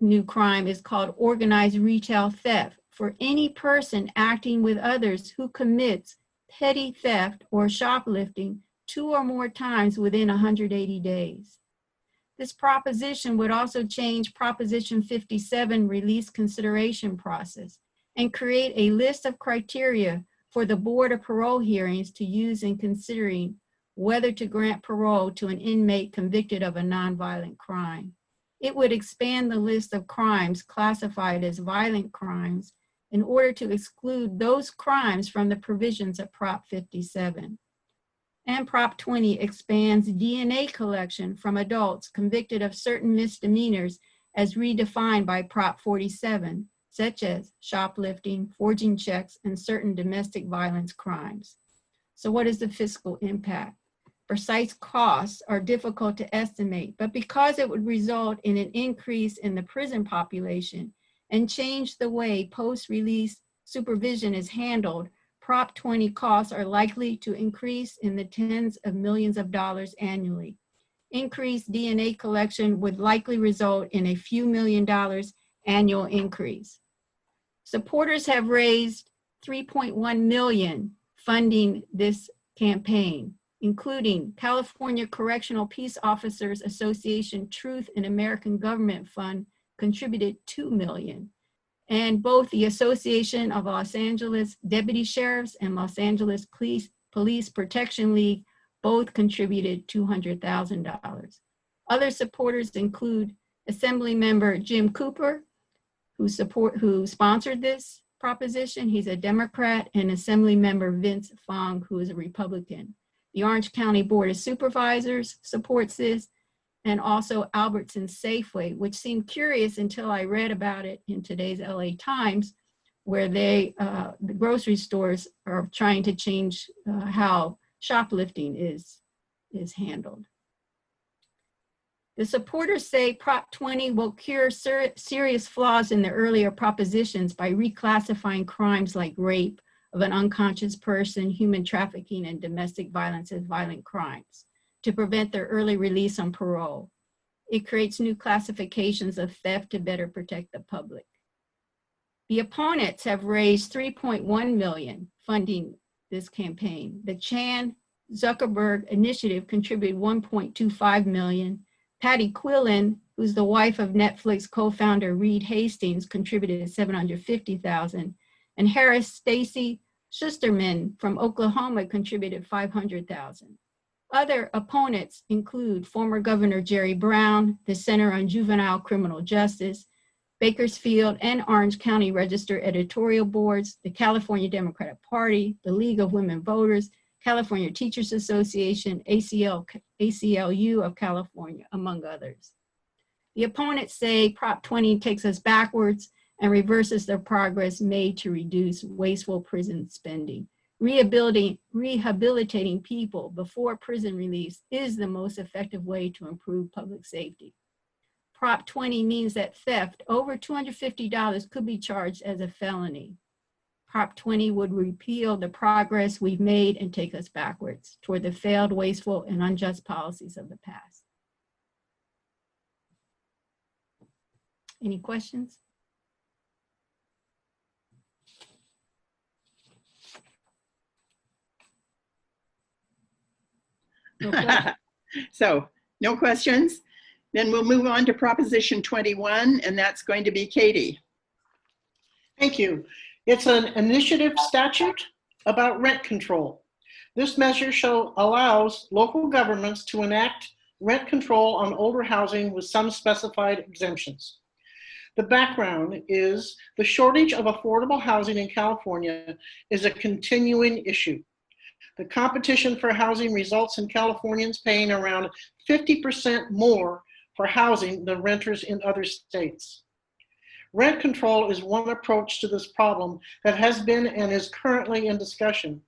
new crime is called organized retail theft for any person acting with others who commits petty theft or shoplifting 2 or more times within 180 days. This proposition would also change Proposition 57 release consideration process and create a list of criteria for the Board of Parole hearings to use in considering whether to grant parole to an inmate convicted of a nonviolent crime. It would expand the list of crimes classified as violent crimes in order to exclude those crimes from the provisions of Prop 57. And Prop 20 expands DNA collection from adults convicted of certain misdemeanors as redefined by Prop 47, such as shoplifting, forging checks, and certain domestic violence crimes. So what is the fiscal impact? Precise costs are difficult to estimate, but because it would result in an increase in the prison population and change the way post-release supervision is handled, Prop 20 costs are likely to increase in the tens of millions of dollars annually. Increased DNA collection would likely result in a few $1,000,000 annual increase. Supporters have raised $3.1 million funding this campaign, including California Correctional Peace Officers Association Truth in American Government Fund contributed $2 million. And both the Association of Los Angeles Deputy Sheriffs and Los Angeles Police Protection League both contributed $200,000. Other supporters include Assembly Member Jim Cooper, who sponsored this proposition. He's a Democrat, and Assembly Member Vince Fong, who is a Republican. The Orange County Board of Supervisors supports this, and also Albertson Safeway, which seemed curious until I read about it in today's LA Times, where the grocery stores are trying to change how shoplifting is handled. The supporters say Prop 20 will cure serious flaws in the earlier propositions by reclassifying crimes like rape of an unconscious person, human trafficking, and domestic violence as violent crimes to prevent their early release on parole. It creates new classifications of theft to better protect the public. The opponents have raised $3.1 million funding this campaign. The Chan Zuckerberg Initiative contributed $1.25 million. Patty Quillen, who's the wife of Netflix co-founder Reed Hastings, contributed $750,000. And Harris Stacy Schusterman from Oklahoma contributed $500,000. Other opponents include former Governor Jerry Brown, the Center on Juvenile Criminal Justice, Bakersfield and Orange County Register editorial boards, the California Democratic Party, the League of Women Voters, California Teachers Association, ACLU of California, among others. The opponents say Prop 20 takes us backwards and reverses the progress made to reduce wasteful prison spending. Rehabilitating people before prison release is the most effective way to improve public safety. Prop 20 means that theft over $250 could be charged as a felony. Prop 20 would repeal the progress we've made and take us backwards toward the failed, wasteful, and unjust policies of the past. Any questions? So, no questions? Then we'll move on to Proposition 21, and that's going to be Katie. Thank you. It's an initiative statute about rent control. This measure allows local governments to enact rent control on older housing with some specified exemptions. The background is the shortage of affordable housing in California is a continuing issue. The competition for housing results in Californians paying around 50% more for housing than renters in other states. Rent control is one approach to this problem that has been and is currently in discussion.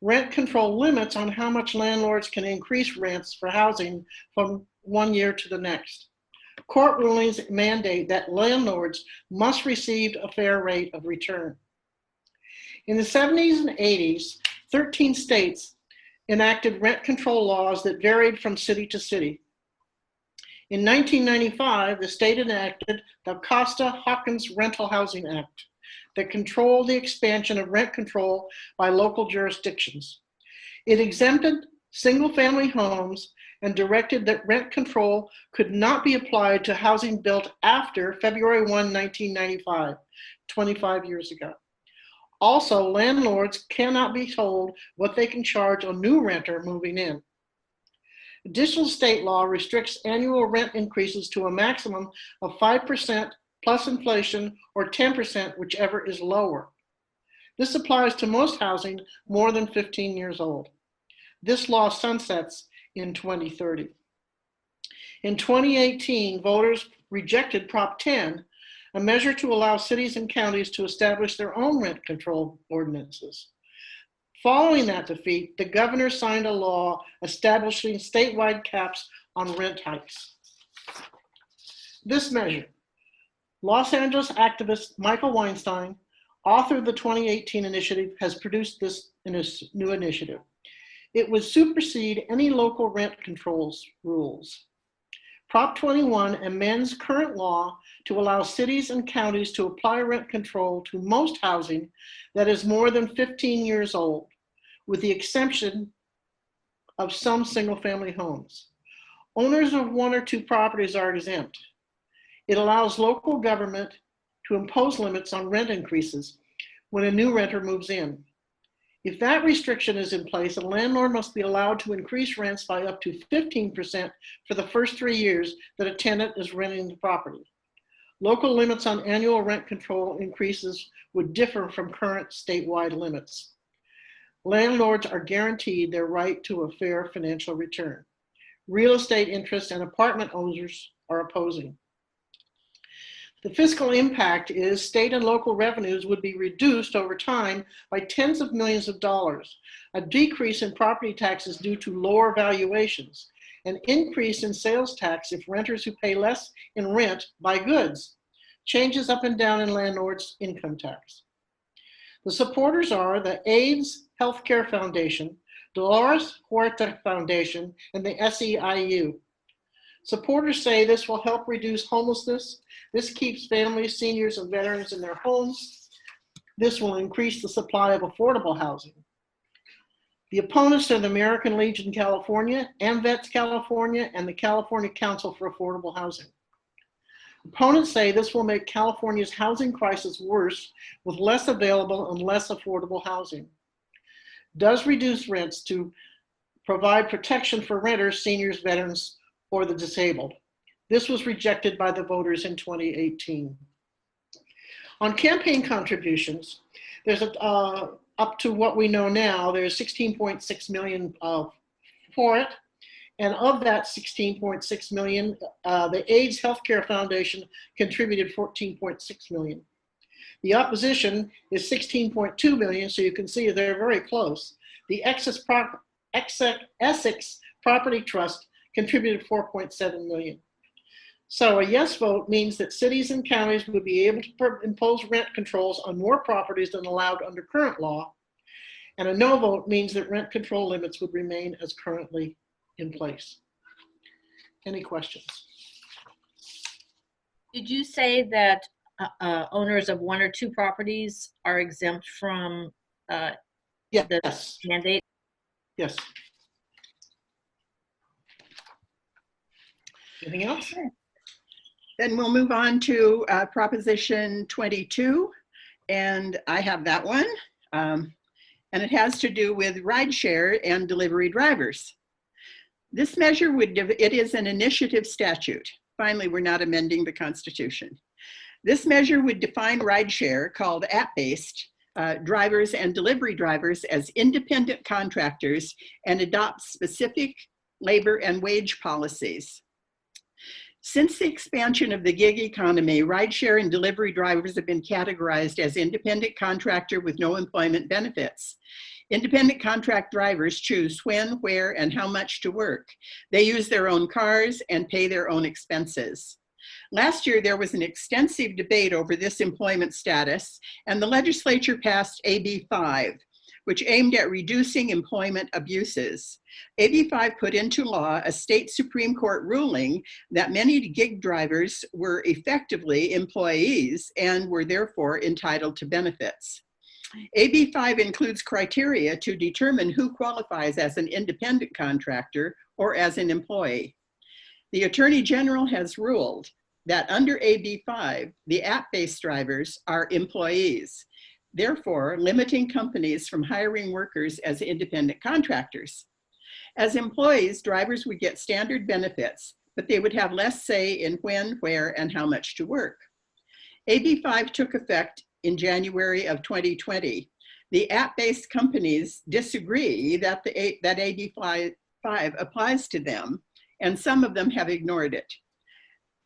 Rent control limits on how much landlords can increase rents for housing from one year to the next. Court rulings mandate that landlords must receive a fair rate of return. In the 70s and 80s, 13 states enacted rent control laws that varied from city to city. In 1995, the state enacted the Costa-Hawkins Rental Housing Act that controlled the expansion of rent control by local jurisdictions. It exempted single-family homes and directed that rent control could not be applied to housing built after February 1, 1995, 25 years ago. Also, landlords cannot be told what they can charge a new renter moving in. Additional state law restricts annual rent increases to a maximum of 5% plus inflation or 10%, whichever is lower. This applies to most housing more than 15 years old. This law sunsets in 2030. In 2018, voters rejected Prop 10, a measure to allow cities and counties to establish their own rent control ordinances. Following that defeat, the governor signed a law establishing statewide caps on rent hikes. This measure, Los Angeles activist Michael Weinstein, author of the 2018 initiative, has produced this new initiative. It would supersede any local rent controls rules. Prop 21 amends current law to allow cities and counties to apply rent control to most housing that is more than 15 years old, with the exception of some single-family homes. Owners of 1 or 2 properties are exempt. It allows local government to impose limits on rent increases when a new renter moves in. If that restriction is in place, a landlord must be allowed to increase rents by up to 15% for the first 3 years that a tenant is renting the property. Local limits on annual rent control increases would differ from current statewide limits. Landlords are guaranteed their right to a fair financial return. Real estate interests and apartment owners are opposing. The fiscal impact is state and local revenues would be reduced over time by tens of millions of dollars, a decrease in property taxes due to lower valuations, an increase in sales tax if renters who pay less in rent buy goods, changes up and down in landlords' income tax. The supporters are the AIDS Healthcare Foundation, Dolores Huerta Foundation, and the SEIU. Supporters say this will help reduce homelessness. This keeps families, seniors, and veterans in their homes. This will increase the supply of affordable housing. The opponents are the American Legion California, AMVETS California, and the California Council for Affordable Housing. Opponents say this will make California's housing crisis worse with less available and less affordable housing. Does reduce rents to provide protection for renters, seniors, veterans, or the disabled. This was rejected by the voters in 2018. On campaign contributions, there's up to what we know now, there's 16.6 million for it. And of that 16.6 million, the AIDS Healthcare Foundation contributed 14.6 million. The opposition is 16.2 million, so you can see they're very close. The Essex Property Trust contributed 4.7 million. So a yes vote means that cities and counties would be able to impose rent controls on more properties than allowed under current law. And a no vote means that rent control limits would remain as currently in place. Any questions? Did you say that owners of 1 or 2 properties are exempt from the mandate? Yes. Anything else? Then we'll move on to Proposition 22, and I have that one. And it has to do with rideshare and delivery drivers. This measure it is an initiative statute. Finally, we're not amending the Constitution. This measure would define rideshare, called app-based, drivers and delivery drivers as independent contractors and adopt specific labor and wage policies. Since the expansion of the gig economy, rideshare and delivery drivers have been categorized as independent contractor with no employment benefits. Independent contract drivers choose when, where, and how much to work. They use their own cars and pay their own expenses. Last year, there was an extensive debate over this employment status, and the legislature passed AB 5, which aimed at reducing employment abuses. AB 5 put into law a state Supreme Court ruling that many gig drivers were effectively employees and were therefore entitled to benefits. AB 5 includes criteria to determine who qualifies as an independent contractor or as an employee. The Attorney General has ruled that under AB 5, the app-based drivers are employees, therefore limiting companies from hiring workers as independent contractors. As employees, drivers would get standard benefits, but they would have less say in when, where, and how much to work. AB 5 took effect in January of 2020. The app-based companies disagree that AB 5 applies to them, and some of them have ignored it.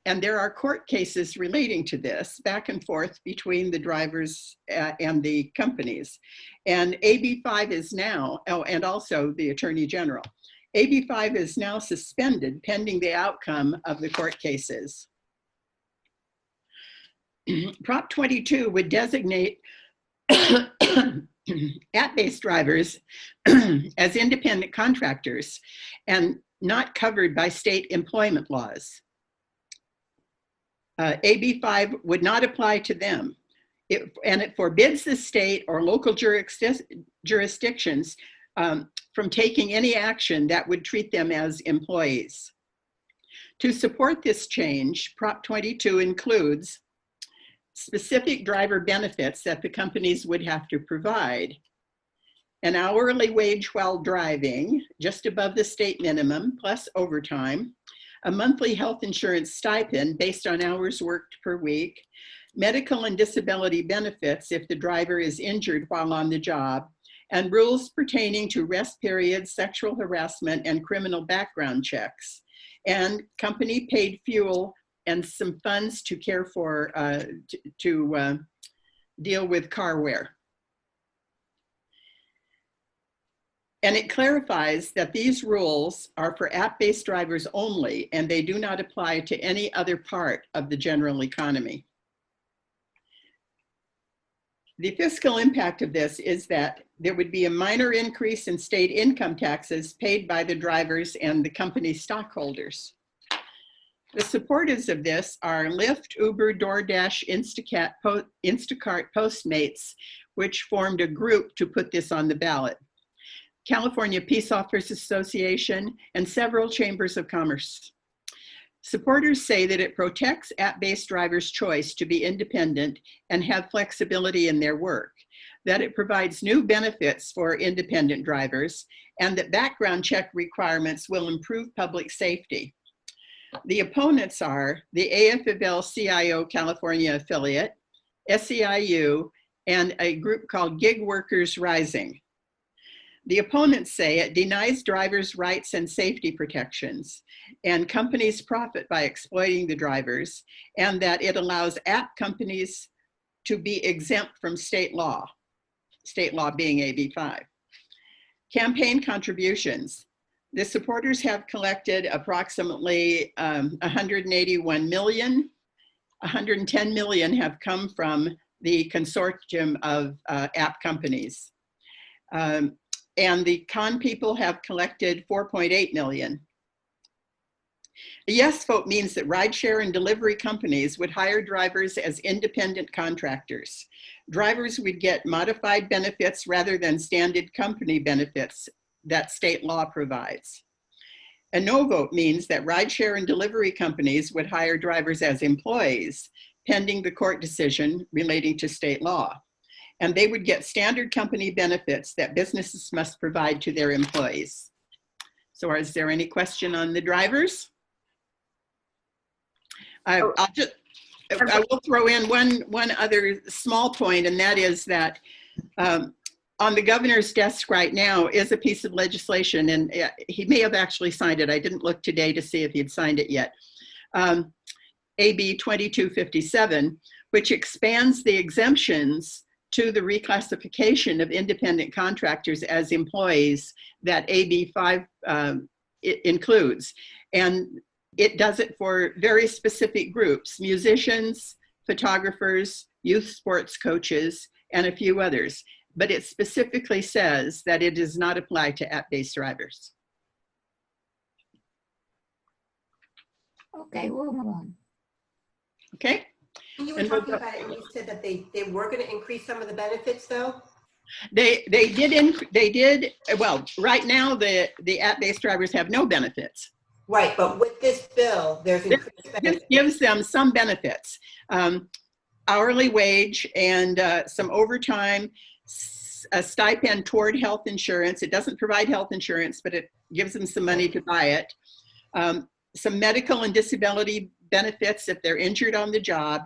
And there are court cases relating to this back and forth between the drivers and the companies. And AB 5 is now, oh, and also the Attorney General. AB 5 is now suspended pending the outcome of the court cases. Prop 22 would designate app-based drivers as independent contractors and not covered by state employment laws. AB 5 would not apply to them. And it forbids the state or local jurisdictions from taking any action that would treat them as employees. To support this change, Prop 22 includes specific driver benefits that the companies would have to provide: an hourly wage while driving, just above the state minimum, plus overtime, a monthly health insurance stipend based on hours worked per week, medical and disability benefits if the driver is injured while on the job, and rules pertaining to rest periods, sexual harassment, and criminal background checks, and company paid fuel and some funds to care for, deal with car wear. And it clarifies that these rules are for app-based drivers only, and they do not apply to any other part of the general economy. The fiscal impact of this is that there would be a minor increase in state income taxes paid by the drivers and the company stockholders. The supporters of this are Lyft, Uber, DoorDash, Instacart, Postmates, which formed a group to put this on the ballot, California Peace Officers Association, and several chambers of commerce. Supporters say that it protects app-based drivers' choice to be independent and have flexibility in their work, that it provides new benefits for independent drivers, and that background check requirements will improve public safety. The opponents are the AFL-CIO California affiliate, SEIU, and a group called Gig Workers Rising. The opponents say it denies drivers rights and safety protections, and companies profit by exploiting the drivers, and that it allows app companies to be exempt from state law being AB 5. Campaign contributions. The supporters have collected approximately 181 million. 110 million have come from the consortium of app companies. And the con people have collected 4.8 million. A yes vote means that rideshare and delivery companies would hire drivers as independent contractors. Drivers would get modified benefits rather than standard company benefits that state law provides. A no vote means that rideshare and delivery companies would hire drivers as employees, pending the court decision relating to state law. And they would get standard company benefits that businesses must provide to their employees. So is there any question on the drivers? I will throw in one other small point, and that is that on the governor's desk right now is a piece of legislation, and he may have actually signed it. I didn't look today to see if he'd signed it yet. AB 2257, which expands the exemptions to the reclassification of independent contractors as employees that AB 5 includes. And it does it for very specific groups: musicians, photographers, youth sports coaches, and a few others. But it specifically says that it does not apply to app-based drivers. Okay, we'll move on. Okay. When you were talking about it, and you said that they were going to increase some of the benefits, though? They did, well, right now, the app-based drivers have no benefits. Right, but with this bill, there's increased This benefits. gives them some benefits. Hourly wage and some overtime, a stipend toward health insurance. It doesn't provide health insurance, but it gives them some money to buy it. Some medical and disability benefits if they're injured on the job,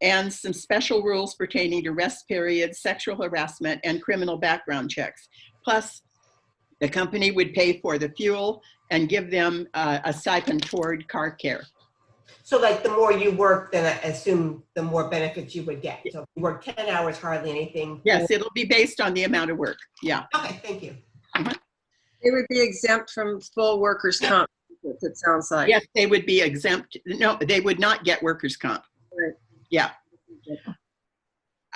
and some special rules pertaining to rest periods, sexual harassment, and criminal background checks. Plus, the company would pay for the fuel and give them a stipend toward car care. So like the more you work, then I assume the more benefits you would get. So if you work 10 hours, hardly anything. Yes, it'll be based on the amount of work. Yeah. Okay, thank you. They would be exempt from full workers' comp, it sounds like. Yes, they would be exempt. No, they would not get workers' comp. Right. Yeah.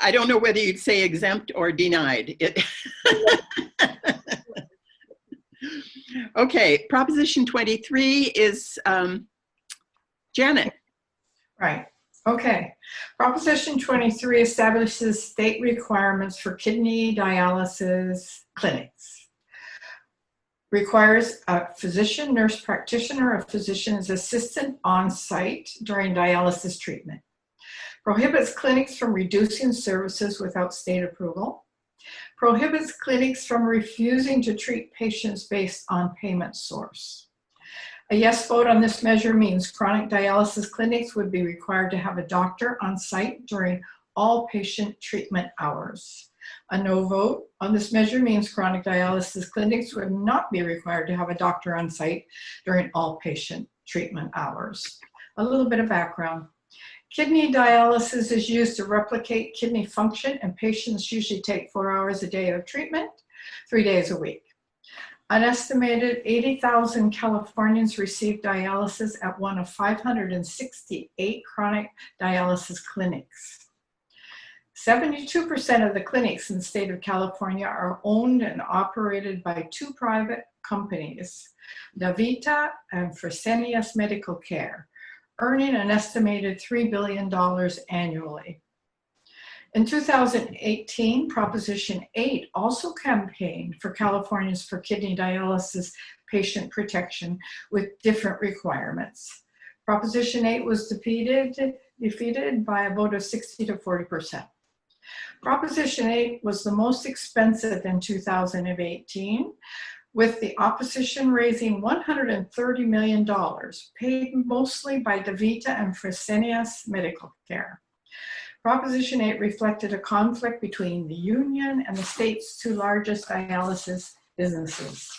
I don't know whether you'd say exempt or denied. Okay, Proposition 23 is Janet. Right. Okay. Proposition 23 establishes state requirements for kidney dialysis clinics. Requires a physician, nurse practitioner, or physician's assistant on site during dialysis treatment. Prohibits clinics from reducing services without state approval. Prohibits clinics from refusing to treat patients based on payment source. A yes vote on this measure means chronic dialysis clinics would be required to have a doctor on site during all patient treatment hours. A no vote on this measure means chronic dialysis clinics would not be required to have a doctor on site during all patient treatment hours. A little bit of background. Kidney dialysis is used to replicate kidney function, and patients usually take 4 hours a day of treatment, 3 days a week. An estimated 80,000 Californians receive dialysis at one of 568 chronic dialysis clinics. 72% of the clinics in the state of California are owned and operated by two private companies, DaVita and Fresenius Medical Care, earning an estimated $3 billion annually. In 2018, Proposition 8 also campaigned for Californians for kidney dialysis patient protection with different requirements. Proposition 8 was defeated by a vote of 60 to 40%. Proposition 8 was the most expensive in 2018, with the opposition raising $130 million, paid mostly by DaVita and Fresenius Medical Care. Proposition 8 reflected a conflict between the union and the state's two largest dialysis businesses.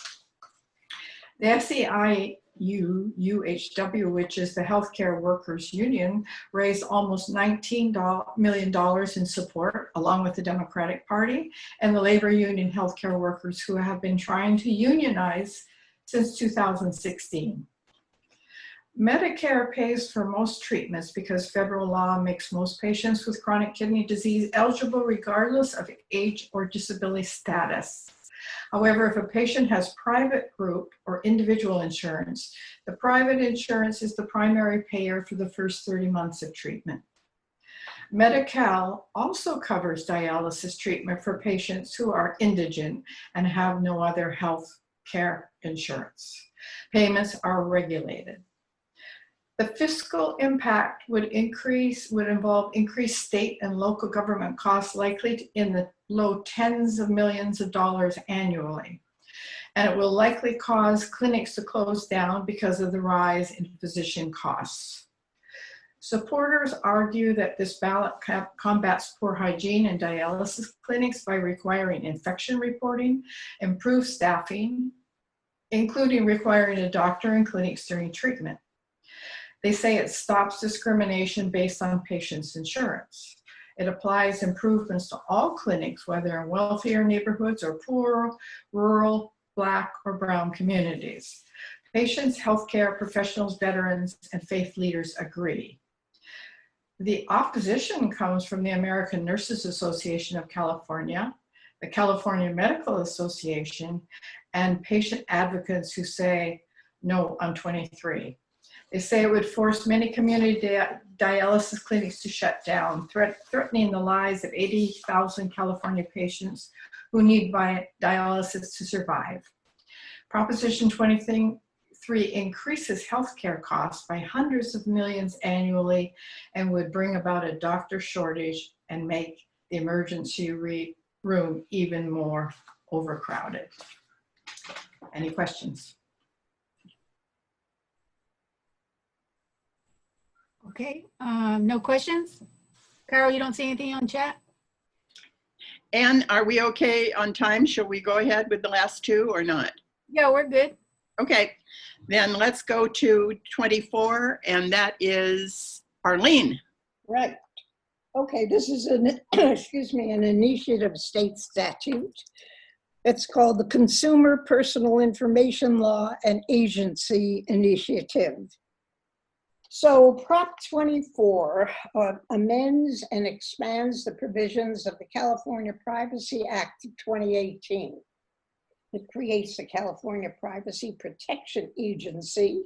The SEIU-UHW, which is the Healthcare Workers Union, raised almost $19 million in support, along with the Democratic Party and the labor union healthcare workers who have been trying to unionize since 2016. Medicare pays for most treatments because federal law makes most patients with chronic kidney disease eligible regardless of age or disability status. However, if a patient has private group or individual insurance, the private insurance is the primary payer for the first 30 months of treatment. Medi-Cal also covers dialysis treatment for patients who are indigent and have no other health care insurance. Payments are regulated. The fiscal impact would involve increased state and local government costs, likely in the low tens of millions of dollars annually. And it will likely cause clinics to close down because of the rise in physician costs. Supporters argue that this ballot combats poor hygiene in dialysis clinics by requiring infection reporting, improved staffing, including requiring a doctor in clinics during treatment. They say it stops discrimination based on patients' insurance. It applies improvements to all clinics, whether in wealthier neighborhoods or poor, rural, Black, or brown communities. Patients, healthcare professionals, veterans, and faith leaders agree. The opposition comes from the American Nurses Association of California, the California Medical Association, and patient advocates who say, no on 23. They say it would force many community dialysis clinics to shut down, threatening the lives of 80,000 California patients who need dialysis to survive. Proposition 23 increases healthcare costs by hundreds of millions annually and would bring about a doctor shortage and make the emergency room even more overcrowded. Any questions? Okay, no questions? Carol, you don't see anything on chat? Anne, are we okay on time? Shall we go ahead with the last two or not? Yeah, we're good. Okay, then let's go to 24, and that is Arlene. Right. Okay, this is an, excuse me, an initiative state statute. It's called the Consumer Personal Information Law and Agency Initiative. So Prop 24 amends and expands the provisions of the California Privacy Act of 2018. It creates the California Privacy Protection Agency,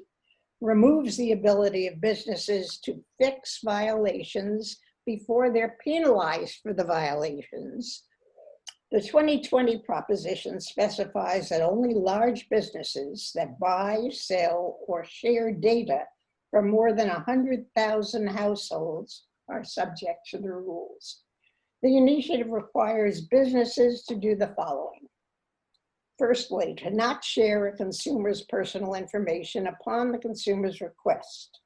removes the ability of businesses to fix violations before they're penalized for the violations. The 2020 proposition specifies that only large businesses that buy, sell, or share data for more than 100,000 households are subject to the rules. The initiative requires businesses to do the following. Firstly, to not share a consumer's personal information upon the consumer's request,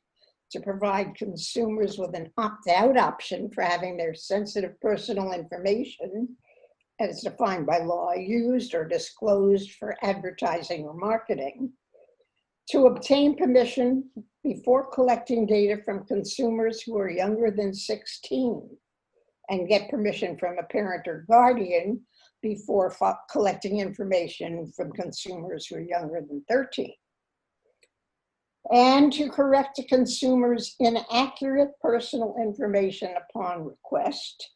to provide consumers with an opt-out option for having their sensitive personal information, as defined by law, used or disclosed for advertising or marketing, to obtain permission before collecting data from consumers who are younger than 16 and get permission from a parent or guardian before collecting information from consumers who are younger than 13. And to correct a consumer's inaccurate personal information upon request.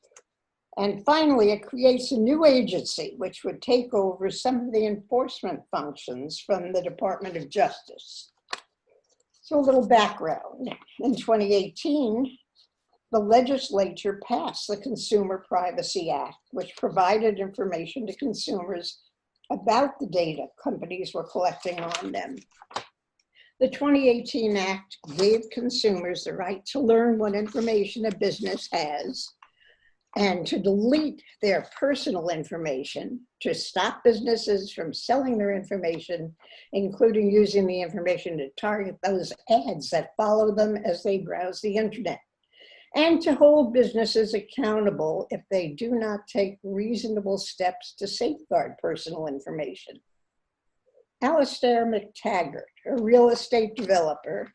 And finally, it creates a new agency which would take over some of the enforcement functions from the Department of Justice. So a little background. In 2018, the legislature passed the Consumer Privacy Act, which provided information to consumers about the data companies were collecting on them. The 2018 Act gave consumers the right to learn what information a business has and to delete their personal information, to stop businesses from selling their information, including using the information to target those ads that follow them as they browse the internet, and to hold businesses accountable if they do not take reasonable steps to safeguard personal information. Alistair McTaggart, a real estate developer,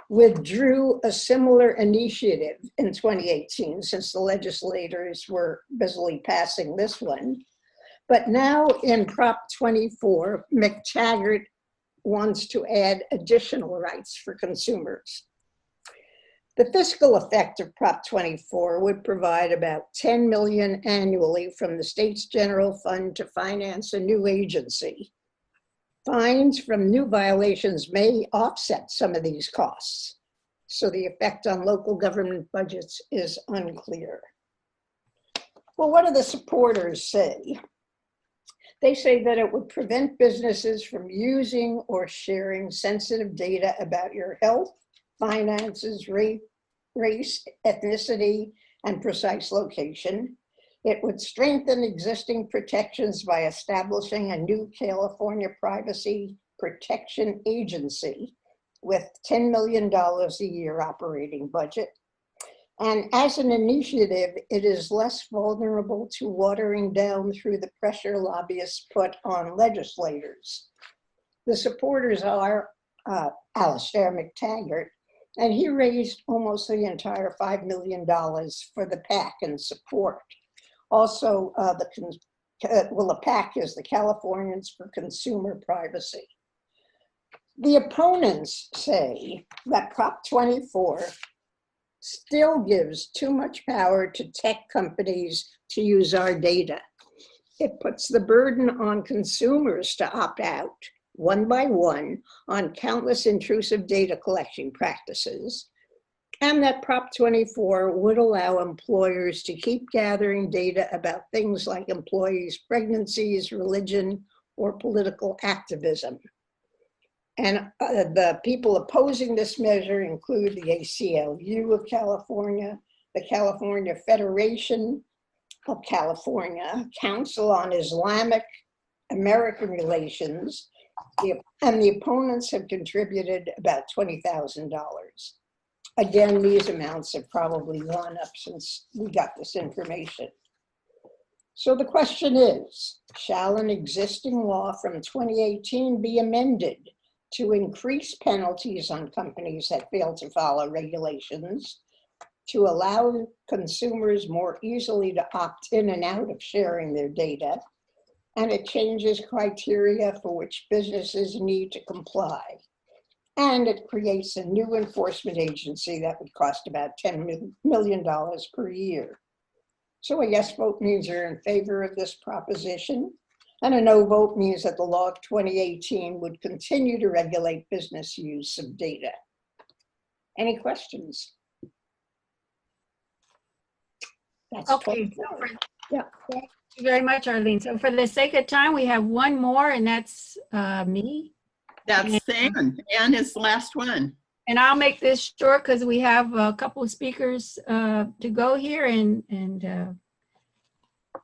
withdrew a similar initiative in 2018 since the legislators were busily passing this one. But now in Prop 24, McTaggart wants to add additional rights for consumers. The fiscal effect of Prop 24 would provide about $10 million annually from the state's general fund to finance a new agency. Fines from new violations may offset some of these costs, so the effect on local government budgets is unclear. Well, what do the supporters say? They say that it would prevent businesses from using or sharing sensitive data about your health, finances, race, ethnicity, and precise location. It would strengthen existing protections by establishing a new California Privacy Protection Agency with $10 million a year operating budget. And as an initiative, it is less vulnerable to watering down through the pressure lobbyists put on legislators. The supporters are Alistair McTaggart, and he raised almost the entire $5 million for the PAC in support. Also, the PAC is the Californians for Consumer Privacy. The opponents say that Prop 24 still gives too much power to tech companies to use our data. It puts the burden on consumers to opt out, one by one, on countless intrusive data collection practices. and that Prop 24 would allow employers to keep gathering data about things like employees' pregnancies, religion, or political activism. And the people opposing this measure include the ACLU of California, the California Federation of California, Council on Islamic American Relations, and the opponents have contributed about $20,000. Again, these amounts have probably gone up since we got this information. So the question is, shall an existing law from 2018 be amended to increase penalties on companies that fail to follow regulations, to allow consumers more easily to opt in and out of sharing their data, and it changes criteria for which businesses need to comply. And it creates a new enforcement agency that would cost about $10 million per year. So a yes vote means you're in favor of this proposition, and a no vote means that the law of 2018 would continue to regulate business use of data. Any questions? That's Okay. Yeah. Thank you very much, Arlene. So for the sake of time, we have one more, and that's me. That's Ann is the last one. And I'll make this short because we have a couple of speakers to go here.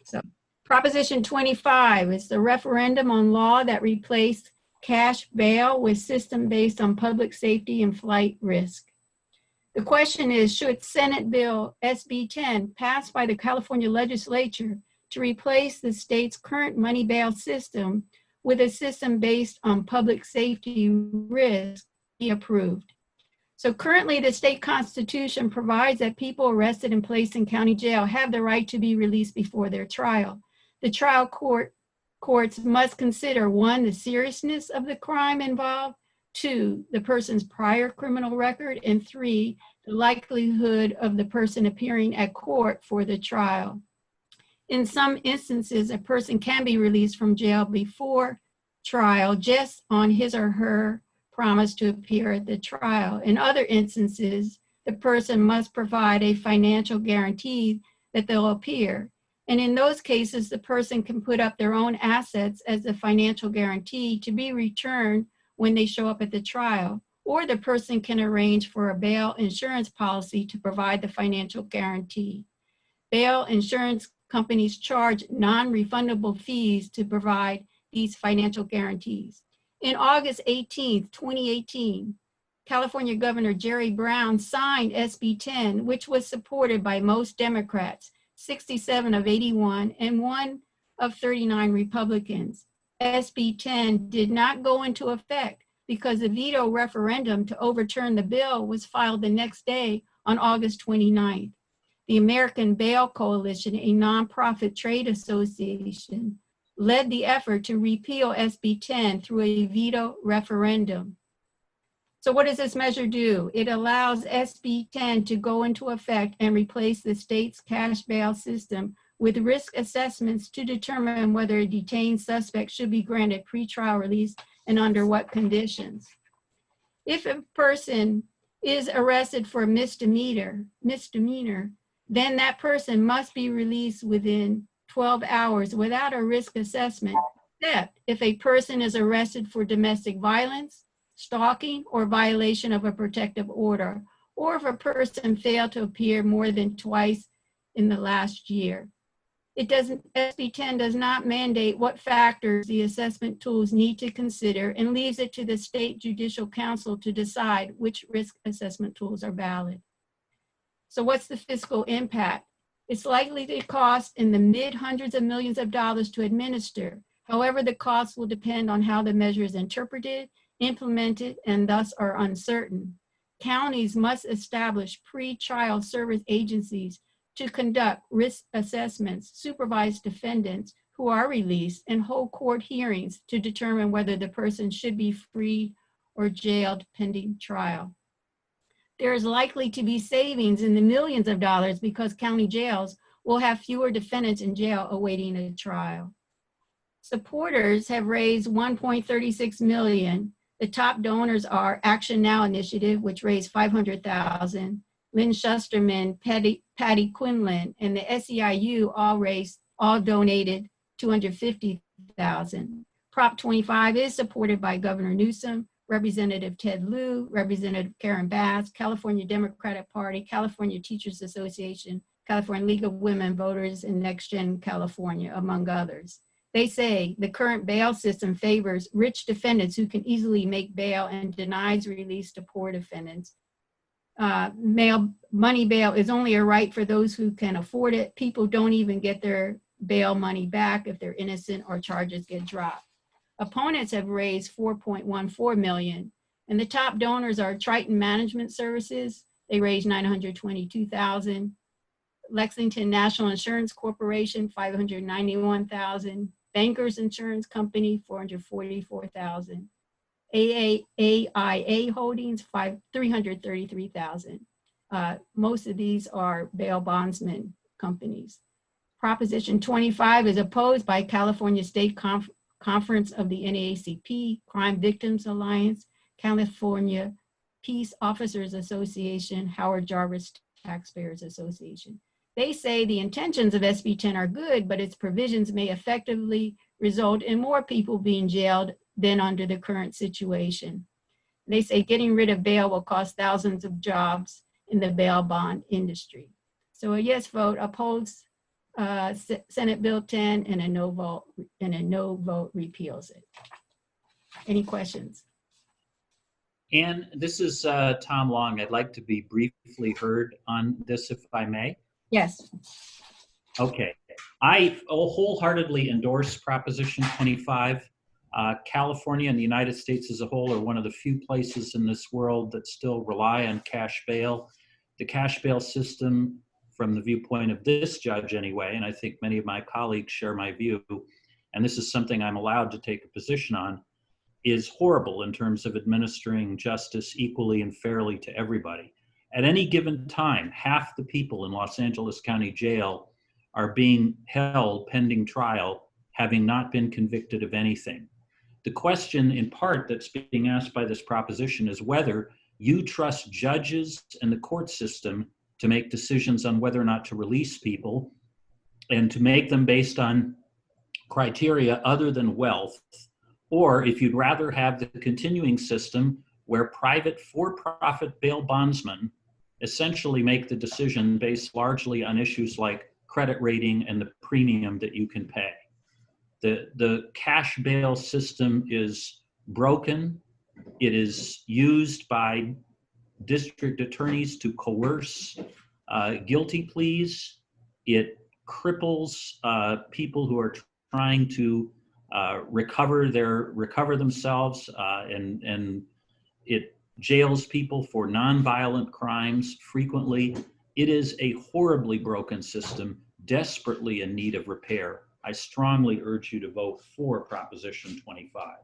So Proposition 25 is the referendum on law that replaced cash bail with system based on public safety and flight risk. The question is, should Senate Bill SB 10 passed by the California legislature to replace the state's current money bail system with a system based on public safety risk be approved? So currently the state constitution provides that people arrested and placed in county jail have the right to be released before their trial. The trial courts must consider 1, the seriousness of the crime involved, 2, the person's prior criminal record, and 3, the likelihood of the person appearing at court for the trial. In some instances, a person can be released from jail before trial just on his or her promise to appear at the trial. In other instances, the person must provide a financial guarantee that they'll appear. And in those cases, the person can put up their own assets as a financial guarantee to be returned when they show up at the trial, or the person can arrange for a bail insurance policy to provide the financial guarantee. Bail insurance companies charge non-refundable fees to provide these financial guarantees. In August 18th, 2018, California Governor Jerry Brown signed SB 10, which was supported by most Democrats, 67 of 81, and 1 of 39 Republicans. SB 10 did not go into effect because the veto referendum to overturn the bill was filed the next day on August 29th. The American Bail Coalition, a nonprofit trade association, led the effort to repeal SB 10 through a veto referendum. So what does this measure do? It allows SB 10 to go into effect and replace the state's cash bail system with risk assessments to determine whether a detained suspect should be granted pretrial release and under what conditions. If a person is arrested for a misdemeanor, then that person must be released within 12 hours without a risk assessment, except if a person is arrested for domestic violence, stalking, or violation of a protective order, or if a person failed to appear more than twice in the last year. SB 10 does not mandate what factors the assessment tools need to consider and leaves it to the state judicial council to decide which risk assessment tools are valid. So what's the fiscal impact? It's likely to cost in the mid-hundreds of millions of dollars to administer. However, the cost will depend on how the measure is interpreted, implemented, and thus are uncertain. Counties must establish pre-trial service agencies to conduct risk assessments, supervise defendants who are released, and hold court hearings to determine whether the person should be free or jailed pending trial. There is likely to be savings in the millions of dollars because county jails will have fewer defendants in jail awaiting a trial. Supporters have raised $1.36 million. The top donors are Action Now Initiative, which raised $500,000, Lynn Shusterman, Patty Quinlan, and the SEIU all donated $250,000. Prop 25 is supported by Governor Newsom, Representative Ted Lieu, Representative Karen Bass, California Democratic Party, California Teachers Association, California League of Women Voters, and Next Gen California, among others. They say the current bail system favors rich defendants who can easily make bail and denies release to poor defendants. Money bail is only a right for those who can afford it. People don't even get their bail money back if they're innocent or charges get dropped. Opponents have raised $4.14 million, and the top donors are Triton Management Services. They raised $922,000. Lexington National Insurance Corporation, $591,000. Bankers Insurance Company, $444,000. AIA Holdings, $333,000. Most of these are bail bondsman companies. Proposition 25 is opposed by California State Conference of the NAACP, Crime Victims Alliance, California Peace Officers Association, Howard Jarvis Taxpayers Association. They say the intentions of SB 10 are good, but its provisions may effectively result in more people being jailed than under the current situation. They say getting rid of bail will cost thousands of jobs in the bail bond industry. So a yes vote upholds Senate Bill 10, and a no vote repeals it. Any questions? And this is Tom Long. I'd like to be briefly heard on this, if I may. Yes. Okay. I wholeheartedly endorse Proposition 25. California and the United States as a whole are one of the few places in this world that still rely on cash bail. The cash bail system, from the viewpoint of this judge anyway, and I think many of my colleagues share my view, and this is something I'm allowed to take a position on, is horrible in terms of administering justice equally and fairly to everybody. At any given time, half the people in Los Angeles County Jail are being held pending trial, having not been convicted of anything. The question, in part, that's being asked by this proposition is whether you trust judges and the court system to make decisions on whether or not to release people, and to make them based on criteria other than wealth, or if you'd rather have the continuing system where private for-profit bail bondsmen essentially make the decision based largely on issues like credit rating and the premium that you can pay. The cash bail system is broken. It is used by district attorneys to coerce guilty pleas. It cripples people who are trying to recover themselves, and it jails people for nonviolent crimes frequently. It is a horribly broken system, desperately in need of repair. I strongly urge you to vote for Proposition 25.